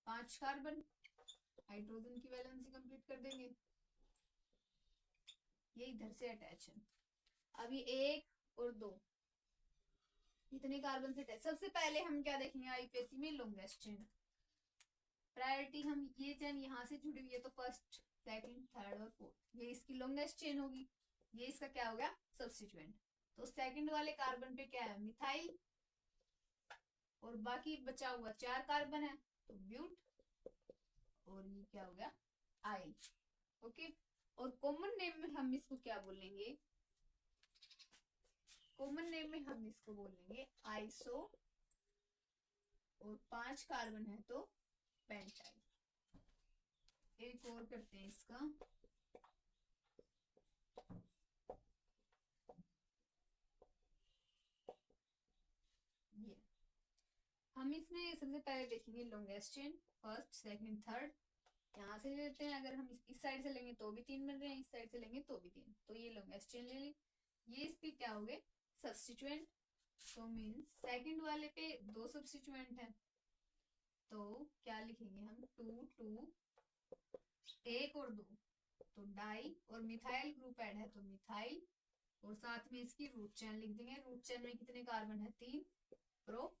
5 कार्बन, हाइड्रोजन की वैलेंसी कंप्लीट कर देंगे, ये इधर से अटैच है। अभी 1 और 2 इतने कार्बन से अटैच। सबसे पहले हम क्या देखेंगे आईपीएससी में, लॉन्गेस्ट चेन। प्रायोरिटी हम ये चेन यहाँ से जुड़ी हुई है तो फर्स्ट सेकंड थर्ड और फोर्थ, ये इसकी लॉन्गेस्ट चेन होगी, ये इसका क्या हो गया, सब्स्टिट्यूएंट। तो सेकंड वाले कार्बन पे क्या है, मिथाइल, और बाकी बचा हुआ 4 कार्बन है तो ब्यूट, और ये क्या हो गया, आइल। ओके, और कॉमन नेम में हम इसको क्या बोलेंगे, कॉमन नेम में हम इसको बोलेंगे आइसो, और 5 कार्बन है तो पेंटाइल। एक और करते हैं इसका, हम इसमें सबसे पहले देखेंगे longest chain, first second third. यहाँ से लेते हैं, अगर हम इस साइड से लेंगे तो भी 3 बन रहे हैं, इस साइड से लेंगे तो भी 3, तो ये लॉन्गेस्ट चेन ले ली। ये इसके क्या हो गए, सब्स्टिट्यूएंट। तो मीन्स सेकंड वाले पे 2 सब्स्टिट्यूएंट है, तो क्या लिखेंगे हम, 2 2 1 और 2, तो डाई, और मिथाइल ग्रुप ऐड है तो मिथाइल, और साथ में इसकी रूट चेन लिख देंगे। रूट चेन में कितने कार्बन है, 3, प्रो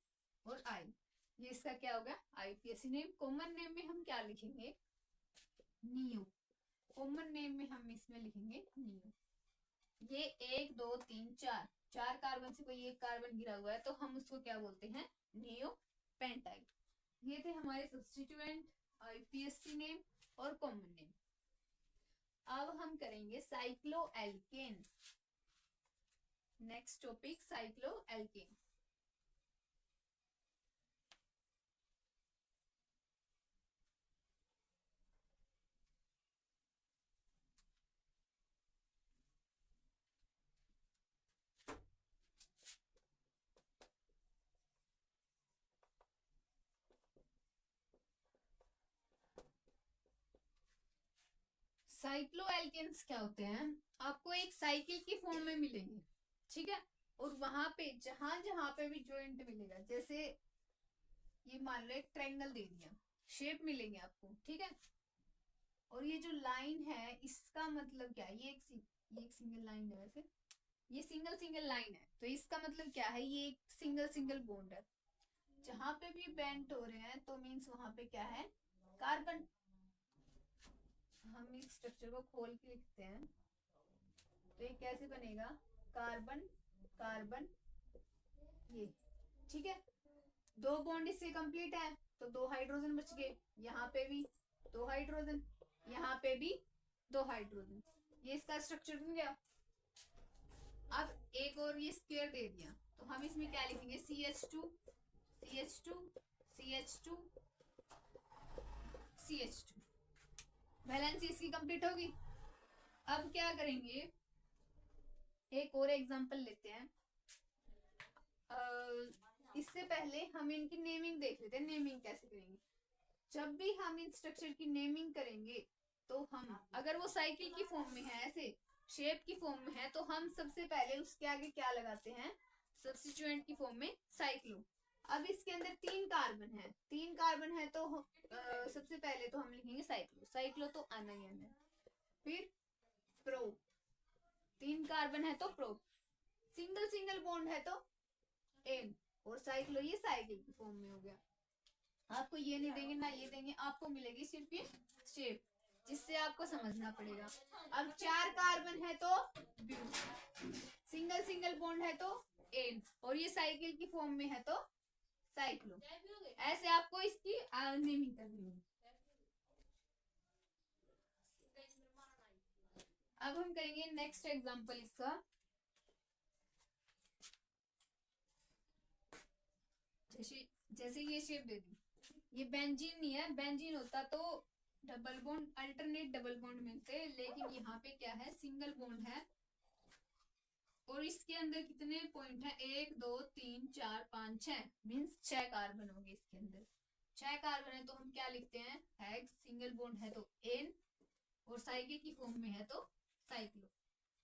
और आई। ये इसका क्या होगा, आईपीएससी नेम। कॉमन नेम में हम क्या लिखेंगे, नियो। कॉमन नेम में हम इसमें लिखेंगे नियो। ये 1 2 3 4 कार्बन से कोई एक कार्बन गिरा हुआ है तो हम उसको क्या बोलते हैं, नियो पेंटाइल। ये थे हमारे सब्स्टिट्यूएंट, आईपीएससी नेम और कॉमन नेम। अब हम करेंगे cycloalkane. Next topic cycloalkane. Cycloalkenes क्या होते हैं, आपको एक साइकिल की फॉर्म में मिलेंगे, ठीक है। और वहां पे जहां जहां पे भी जॉइंट मिलेगा, जैसे ये मान लो एक ट्रायंगल दे दिया, शेप मिलेंगे आपको, ठीक है। और ये जो लाइन है इसका मतलब क्या है, ये एक सिंगल लाइन है, वैसे ये सिंगल सिंगल लाइन है, तो इसका मतलब क्या है, ये एक सिंगल सिंगल बॉन्ड है। जहां पे भी बेंट हो रहे हैं तो मीन्स वहां पे क्या है, कार्बन। हम इस स्ट्रक्चर को खोल के लिखते हैं, तो ये कैसे बनेगा, कार्बन कार्बन, ये, ठीक है। 2 बॉन्ड इससे कंप्लीट है तो 2 हाइड्रोजन बच गए, यहाँ पे भी 2 हाइड्रोजन, यहाँ पे भी 2 हाइड्रोजन। ये इसका स्ट्रक्चर बन गया। अब एक और ये स्क्वायर दे दिया, तो हम इसमें क्या लिखेंगे, CH2 CH2 CH2 CH2। Valency इसकी कंप्लीट होगी। अब क्या करेंगे, एक और एग्जांपल लेते हैं। इससे पहले हम इनकी नेमिंग देख लेते हैं, नेमिंग कैसे करेंगे। जब भी हम इन स्ट्रक्चर की नेमिंग करेंगे तो हम, अगर वो साइकिल की फॉर्म में है, ऐसे शेप की फॉर्म में है, तो हम सबसे पहले उसके आगे क्या लगाते हैं, सब्स्टिट्यूएंट की फॉर्म में साइक्लो। अब इसके अंदर 3 कार्बन है, 3 कार्बन है तो सबसे पहले तो हम लिखेंगे साइक्लो, साइक्लो तो अनायन है। फिर प्रो, 3 कार्बन है तो प्रो, सिंगल सिंगल बॉन्ड है तो एन, और साइक्लो ये साइकिल की फॉर्म में हो गया। आपको ये नहीं देंगे ना ये देंगे, आपको मिलेगी सिर्फ ये शेप, जिससे आपको समझना पड़ेगा। अब 4 कार्बन है तो ब्यूट, सिंगल सिंगल बॉन्ड है तो एन, और ये साइकिल की फॉर्म में है तो साइक्लो। ऐसे आपको इसकी नेमिंग करनी होगी। अब हम करेंगे नेक्स्ट एग्जांपल इसका। जैसे ये शेप दे दी, ये बेंजीन नहीं है, बेंजीन होता तो double bond, alternate double bond मिलते, लेकिन यहाँ पे क्या है, सिंगल बॉन्ड है। और इसके अंदर कितने पॉइंट है, 1 2 3 4 5 6, मीन्स 6 कार्बन होंगे इसके अंदर। 6 कार्बन है तो हम क्या लिखते हैं, हेक्स, सिंगल बॉन्ड है तो एन, और साइकिल की फॉर्म में है तो साइक्लो।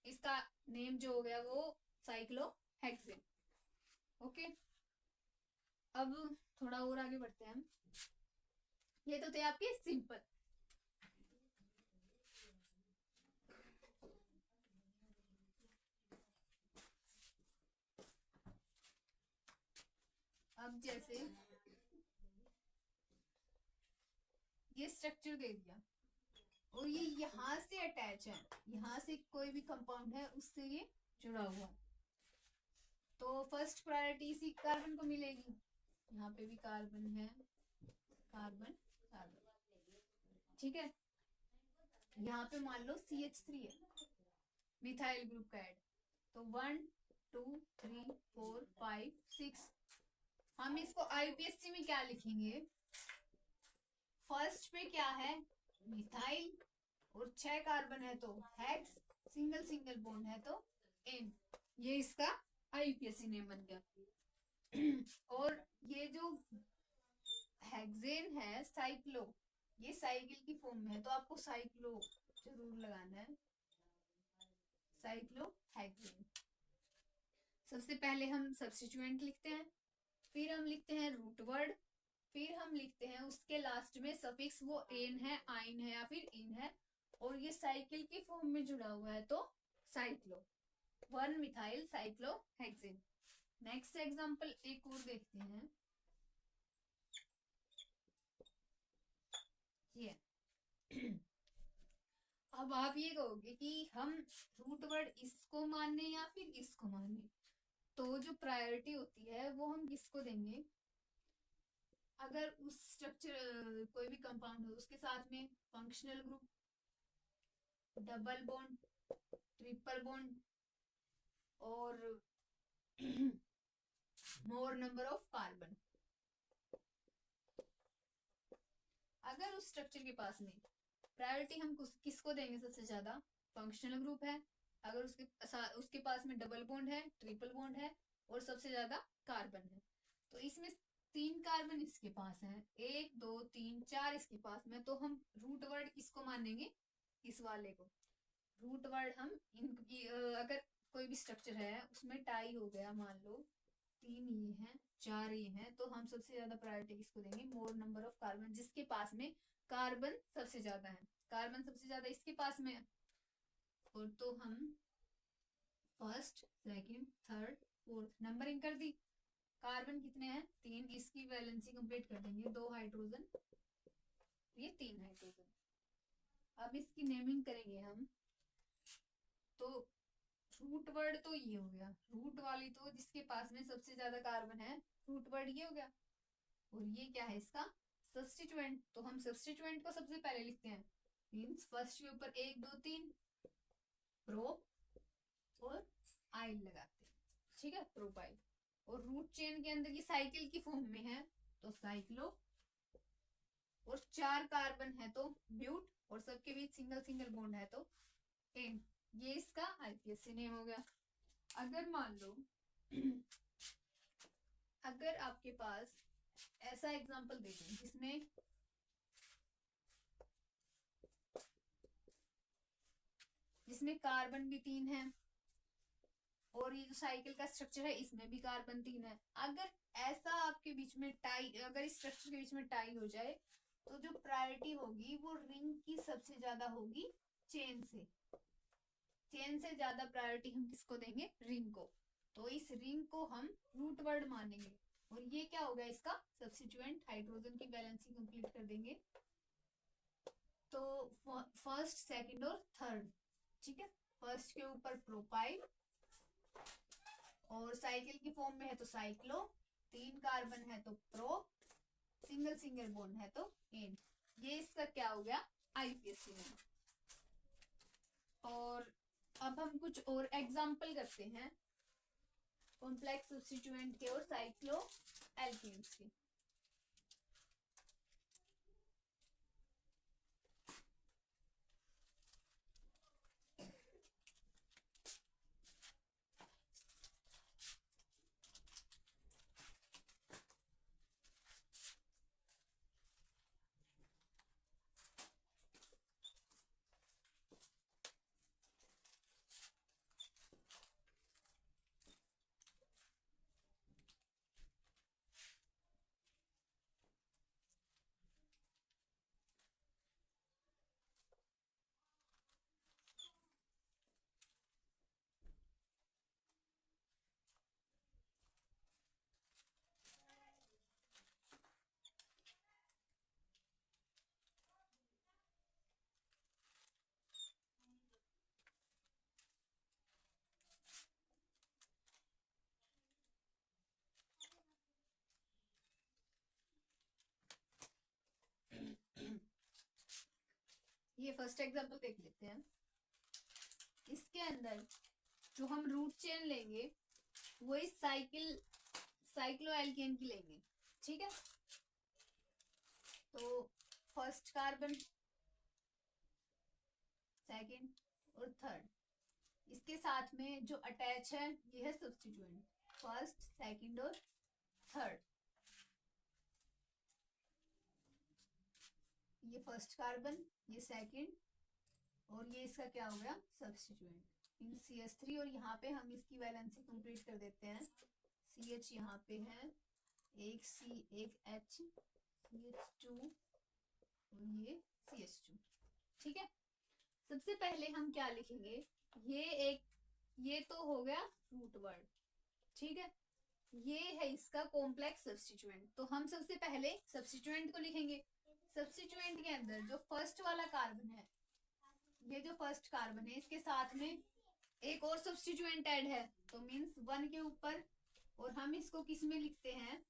इसका नेम जो हो गया वो साइक्लो हेक्सेन। ओके, अब थोड़ा और आगे बढ़ते हैं हम। ये तो थे आपके सिंपल। अब जैसे ये स्ट्रक्चर दे दिया और ये यहाँ से अटैच है, यहाँ से कोई भी कंपाउंड है उससे ये जुड़ा हुआ, तो फर्स्ट प्रायोरिटी इसी कार्बन को मिलेगी। यहाँ पे भी कार्बन है, कार्बन कार्बन, ठीक है। यहाँ पे मान लो CH3 है, मिथाइल ग्रुप का ऐड, तो 1 2 3 4 5 6। हम इसको आईपीएससी में क्या लिखेंगे, फर्स्ट पे क्या है, मिथाइल, और 6 कार्बन है तो हेक्स, सिंगल सिंगल बॉन्ड है तो एन। ये इसका आईपीएससी नेम बन गया। और ये जो हेक्सेन है साइक्लो, ये साइकिल की फॉर्म में है तो आपको साइक्लो जरूर लगाना है, साइक्लो हेक्सेन। सबसे पहले हम सब्स्टिट्यूएंट लिखते हैं, फिर हम लिखते हैं रूट वर्ड, फिर हम लिखते हैं उसके लास्ट में सफिक्स, वो एन है, आइन है या फिर इन है, और ये साइकिल की फॉर्म में जुड़ा हुआ है तो cyclo, 1 methyl cyclo hexane. Next example एक और देखते हैं, ये अब आप ये कहोगे कि हम रूट वर्ड इसको माने या फिर इसको माने, तो जो प्रायोरिटी होती है वो हम किसको देंगे, अगर उस स्ट्रक्चर कोई भी कंपाउंड हो उसके साथ में functional group, double bond, triple bond और मोर नंबर ऑफ कार्बन, अगर उस स्ट्रक्चर के पास में प्रायोरिटी हम किसको देंगे सबसे ज्यादा, फंक्शनल ग्रुप है, अगर उसके पास में डबल बॉन्ड है, ट्रिपल बॉन्ड है और सबसे ज्यादा कार्बन है, तो इसमें 3 कार्बन इसके पास है, 1 2 3 4 इसके पास में, तो हम रूट वर्ड किसको मानेंगे, इस वाले को रूट वर्ड हम इनकी अगर कोई भी स्ट्रक्चर है उसमें टाई हो गया, मान लो 3 ये हैं 4 ये हैं, तो हम सबसे ज्यादा प्रायोरिटी किसको देंगे, मोर नंबर ऑफ कार्बन, जिसके पास में कार्बन सबसे ज्यादा है, कार्बन सबसे ज्यादा इसके पास में है, और तो हम first second third fourth numbering कर दी, कार्बन कितने हैं 3, इसकी वैलेंसी कंप्लीट कर देंगे, 2 हाइड्रोजन, ये 3 हाइड्रोजन। अब इसकी नेमिंग करेंगे हम, तो रूट वर्ड तो ये हो गया, रूट वाली तो जिसके पास में सबसे ज्यादा कार्बन है, रूट वर्ड ये हो गया, और ये क्या है इसका सब्स्टिट्यूएंट, तो हम सब्स्टिट्यूएंट को सबसे पहले लिखते हैं, मींस फर्स्ट के ऊपर 1 2 3 प्रो और आइल लगाते हैं, ठीक है, प्रोपाइल, और रूट चेन के अंदर ये साइकिल की फॉर्म में है तो साइक्लो, और 4 कार्बन है तो ब्यूट, और सबके बीच सिंगल सिंगल बॉन्ड है तो एन, ये इसका आईपीएससी नेम हो गया। अगर मान लो अगर आपके पास ऐसा एग्जांपल दे दें जिसमें कार्बन भी 3 है और ये जो साइकिल का स्ट्रक्चर है इसमें भी कार्बन 3 है, अगर ऐसा आपके बीच में टाई, अगर इस स्ट्रक्चर के बीच में टाई हो जाए तो जो प्रायोरिटी होगी वो रिंग की सबसे ज्यादा होगी चेन से, चेन से ज्यादा प्रायोरिटी हम किसको देंगे, रिंग को, तो इस रिंग को हम रूट वर्ड मानेंगे, और ये क्या होगा इसका सब्स्टिट्यूएंट, हाइड्रोजन की बैलेंसिंग कंप्लीट कर देंगे, तो फर्स्ट सेकंड और थर्ड, ठीक है, फर्स्ट के ऊपर प्रोपाइल और साइकिल की फॉर्म में है तो साइक्लो, 3 कार्बन है तो प्रो, सिंगल सिंगल बॉन्ड है तो एन, ये इसका क्या हो गया आईपीएससी में। और अब हम कुछ और एग्जांपल करते हैं कॉम्प्लेक्स सब्स्टिट्यूएंट के और साइक्लो एल्केन्स के। ये फर्स्ट एग्जांपल देख लेते हैं, इसके अंदर जो हम रूट चेन लेंगे वो इस साइक्लो एल्केन की लेंगे, ठीक है, तो फर्स्ट कार्बन सेकंड और थर्ड, इसके साथ में जो अटैच है ये है सब्स्टिट्यूएंट, फर्स्ट सेकंड और थर्ड, ये फर्स्ट कार्बन, ये सेकंड, और ये इसका क्या हो गया सब्स्टिट्यूएंट इन CH3। और यहाँ पे हम इसकी वैलेंसी कंप्लीट कर देते हैं। CH यहाँ पे है, एक C एक H, CH2 और ये CH2। ठीक है, सबसे पहले हम क्या लिखेंगे, ये तो हो गया रूट वर्ड। ठीक है, ये है इसका कॉम्प्लेक्स सब्स्टिट्यूएंट। तो हम सबसे पहले सब्स्टिट्यूएंट को लिखेंगे। सब्स्टिट्यूएंट के अंदर जो फर्स्ट वाला कार्बन है, ये जो फर्स्ट कार्बन है, इसके साथ में एक और सब्स्टिट्यूएंट ऐड है, तो मींस 1 के ऊपर, और हम इसको किस में लिखते हैं,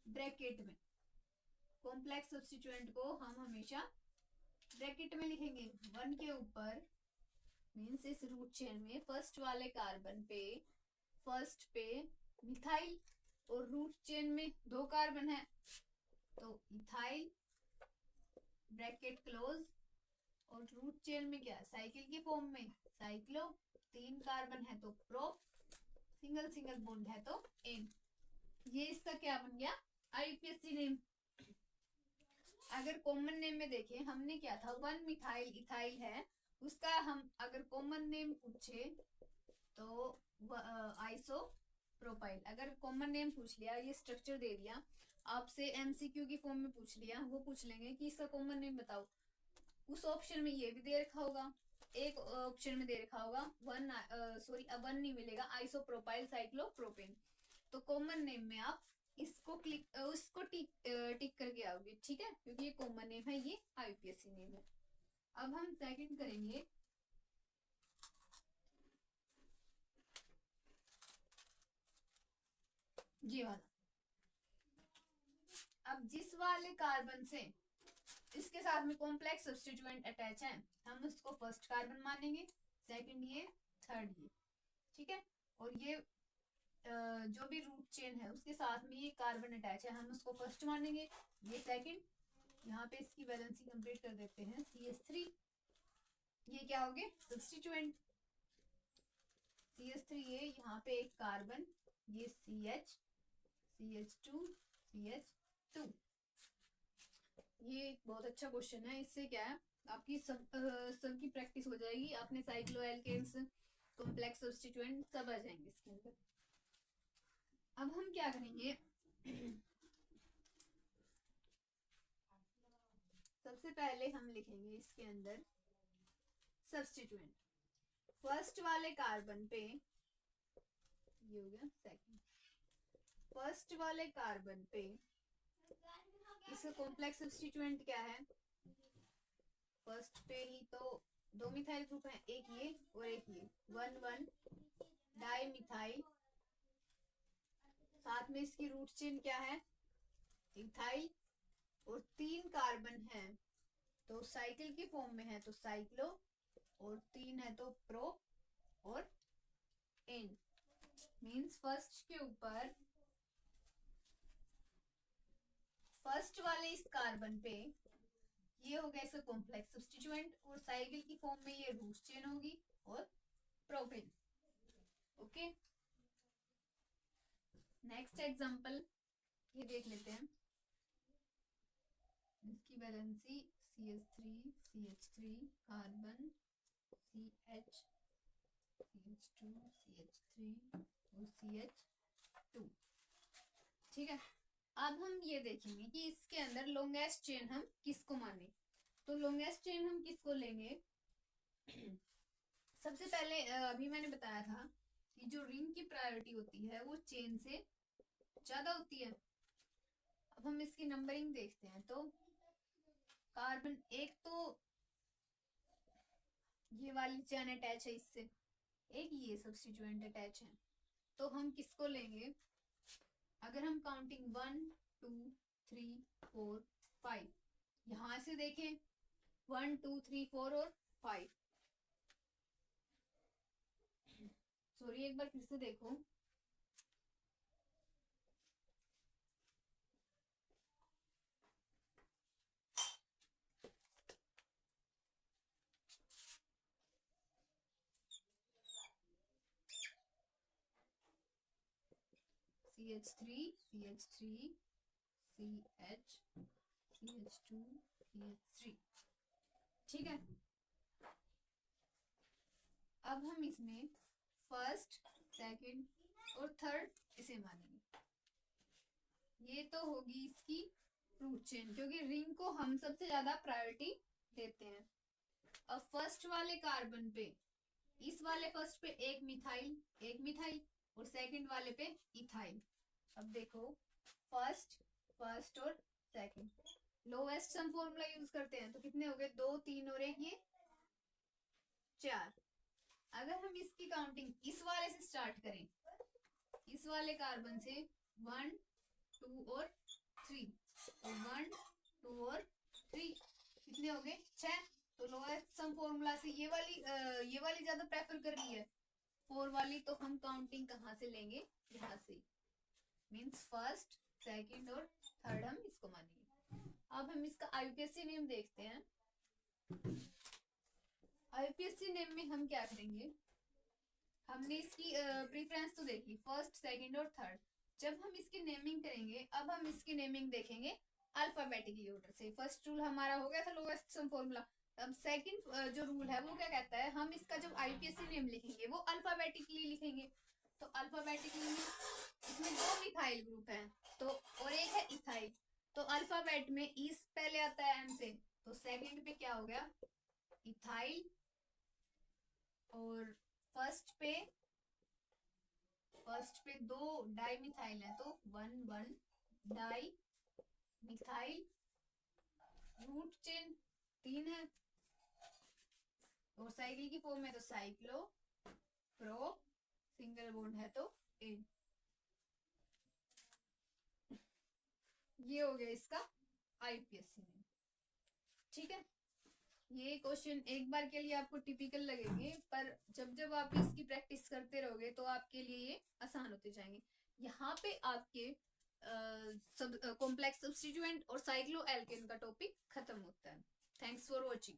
ब्रैकेट में। कॉम्प्लेक्स सब्स्टिट्यूएंट को हम हमेशा ब्रैकेट में लिखेंगे। 1 के ऊपर मींस इस रूट चेन में फर्स्ट वाले कार्बन पे, फर्स्ट पे मिथाइल, और रूट चेन में 2 कार्बन है तो इथाइल ब्रैकेट क्लोज, और रूट चेन में क्या साइकिल की फॉर्म में साइक्लो, 3 कार्बन है तो प्रो, सिंगल सिंगल बॉन्ड है तो एन। ये इसका क्या बन गया IUPAC नेम। अगर कॉमन नेम में देखें, हमने क्या था 1 मिथाइल इथाइल है, उसका हम अगर कॉमन नेम पूछे तो आइसो प्रोपाइल। अगर कॉमन नेम पूछ लिया, ये स्ट्रक्चर दे दिया आपसे, MCQ की फॉर्म में पूछ लिया, वो पूछ लेंगे कि इसका कॉमन नेम बताओ, उस ऑप्शन में ये भी दे रखा होगा, एक ऑप्शन में दे रखा होगा 1 नहीं मिलेगा, आइसोप्रोपाइल साइक्लोप्रोपेन। तो कॉमन नेम में आप इसको उसको टिक करके आओगे। ठीक है, क्योंकि ये कॉमन नेम है, ये IUPAC नेम है। अब हम सेकंड करेंगे, ये वाला। अब जिस वाले कार्बन से इसके साथ में कॉम्प्लेक्स सब्स्टिट्यूएंट अटैच है, हम उसको फर्स्ट कार्बन मानेंगे, सेकंड ये, थर्ड ये। ठीक है, और ये जो भी रूट चेन है उसके साथ में ये कार्बन अटैच है, हम उसको फर्स्ट मानेंगे, ये सेकंड। यहाँ पे इसकी वैलेंसी कंप्लीट कर देते हैं, CH3, ये क्या हो गए सब्स्टिट्यूएंट, CH3, ये यहाँ पे एक कार्बन, ये CH, CH2, CH2। ये बहुत अच्छा क्वेश्चन है, इससे क्या है आपकी सब की प्रैक्टिस हो जाएगी, अपने साइक्लोएल्केन्स, कॉम्प्लेक्स सब्स्टिट्यूएंट सब आ जाएंगे इसके अंदर। अब हम क्या करेंगे, सबसे पहले हम लिखेंगे इसके अंदर सब्स्टिट्यूएंट। फर्स्ट वाले कार्बन पे, ये हो गया सेकंड, फर्स्ट वाले कार्बन पे इसका कॉम्प्लेक्स सब्स्टिट्यूएंट क्या है, फर्स्ट पे ही तो 2 मिथाइल ग्रुप है, एक ये और एक ये, 1,1 डाई मिथाइल, साथ में इसकी रूट चेन क्या है इथाइल, और 3 कार्बन है तो साइकिल की फॉर्म में है तो साइक्लो, और 3 है तो प्रो और एन। मींस फर्स्ट के ऊपर, फर्स्ट वाले इस कार्बन पे ये हो गया इसका कॉम्प्लेक्स सब्स्टिट्यूएंट, और साइकिल की फॉर्म में ये रूट चेन होगी और प्रोपेन। ओके, नेक्स्ट एग्जांपल ये देख लेते हैं। इसकी valency CH3, CH3 carbon, CH, CH2, CH3 और CH2। ठीक है, अब हम ये देखेंगे कि इसके अंदर लॉन्गेस्ट चेन हम किसको माने। तो लॉन्गेस्ट चेन हम किसको लेंगे, सबसे पहले अभी मैंने बताया था कि जो रिंग की प्रायोरिटी होती है वो चेन से ज्यादा होती है। अब हम इसकी नंबरिंग देखते हैं, तो कार्बन एक तो ये वाली चेन अटैच है इससे, एक ये सब्स्टिट्यूएंट अटैच है, तो हम किसको लेंगे, अगर हम काउंटिंग 1 2 3 4 5 यहां से देखें 1 2 3 4 और 5, सॉरी एक बार फिर से देखो, CH3, CH3, CH, CH2 CH3। ठीक है, अब हम इसमें फर्स्ट, सेकंड और थर्ड इसे मानेंगे। ये तो होगी इसकी फ्रूट चेन, क्योंकि रिंग को हम सबसे ज्यादा प्रायोरिटी देते हैं। अब फर्स्ट वाले कार्बन पे, इस वाले फर्स्ट पे एक मिथाइल और सेकंड वाले पे इथाइल। अब देखो फर्स्ट और second, lowest some formula use करते हैं तो कितने हो गए, 2 3 और 1 ये 4। अगर हम इसकी काउंटिंग इस वाले से स्टार्ट करें, इस वाले कार्बन से 1 2 और 3, तो 1 2 और 3 कितने हो गए 6। तो लोएस्ट सम फॉर्मूला से ये वाली ज्यादा प्रेफर कर रही है 4 वाली, तो हम काउंटिंग कहाँ से लेंगे, यहाँ से, मींस फर्स्ट सेकंड और थर्ड हम इसको मानेंगे। अब हम इसका आईयूपीएसी नेम देखते हैं। आईयूपीएसी नेम में हम क्या करेंगे, हमने इसकी प्रीफरेंस तो देखी फर्स्ट सेकंड और थर्ड। जब हम इसकी नेमिंग करेंगे, अब हम इसकी नेमिंग देखेंगे अल्फाबेटिकली ऑर्डर से। फर्स्ट रूल हमारा हो गया था लोएस्ट सम फॉर्मूला। अब सेकंड जो रूल है वो क्या कहता है, हम इसका जब आईयूपीएसी नेम लिखेंगे वो अल्फाबेटिकली लिखेंगे। तो अल्फाबेटिकली इसमें 2 मिथाइल ग्रुप है, तो और एक है इथाइल, तो अल्फाबेट में ईस पहले आता है एम से, तो सेकंड पे क्या हो गया इथाइल, और फर्स्ट पे 2 डाई मिथाइल है, तो 1 1 डाई मिथाइल, रूट चेन 3 है, और साइकिल की फॉर्म में तो साइक्लो प्रो, सिंगल बॉन्ड है तो एन। ये हो गया इसका आईयूपीएसी में। ठीक है, ये क्वेश्चन एक बार के लिए आपको टिपिकल लगेंगे, पर जब जब आप इसकी प्रैक्टिस करते रहोगे तो आपके लिए ये आसान होते जाएंगे। यहाँ पे आपके कॉम्प्लेक्स सब्स्टिट्यूएंट और साइक्लो एल्केन का टॉपिक खत्म होता है। Thanks for watching.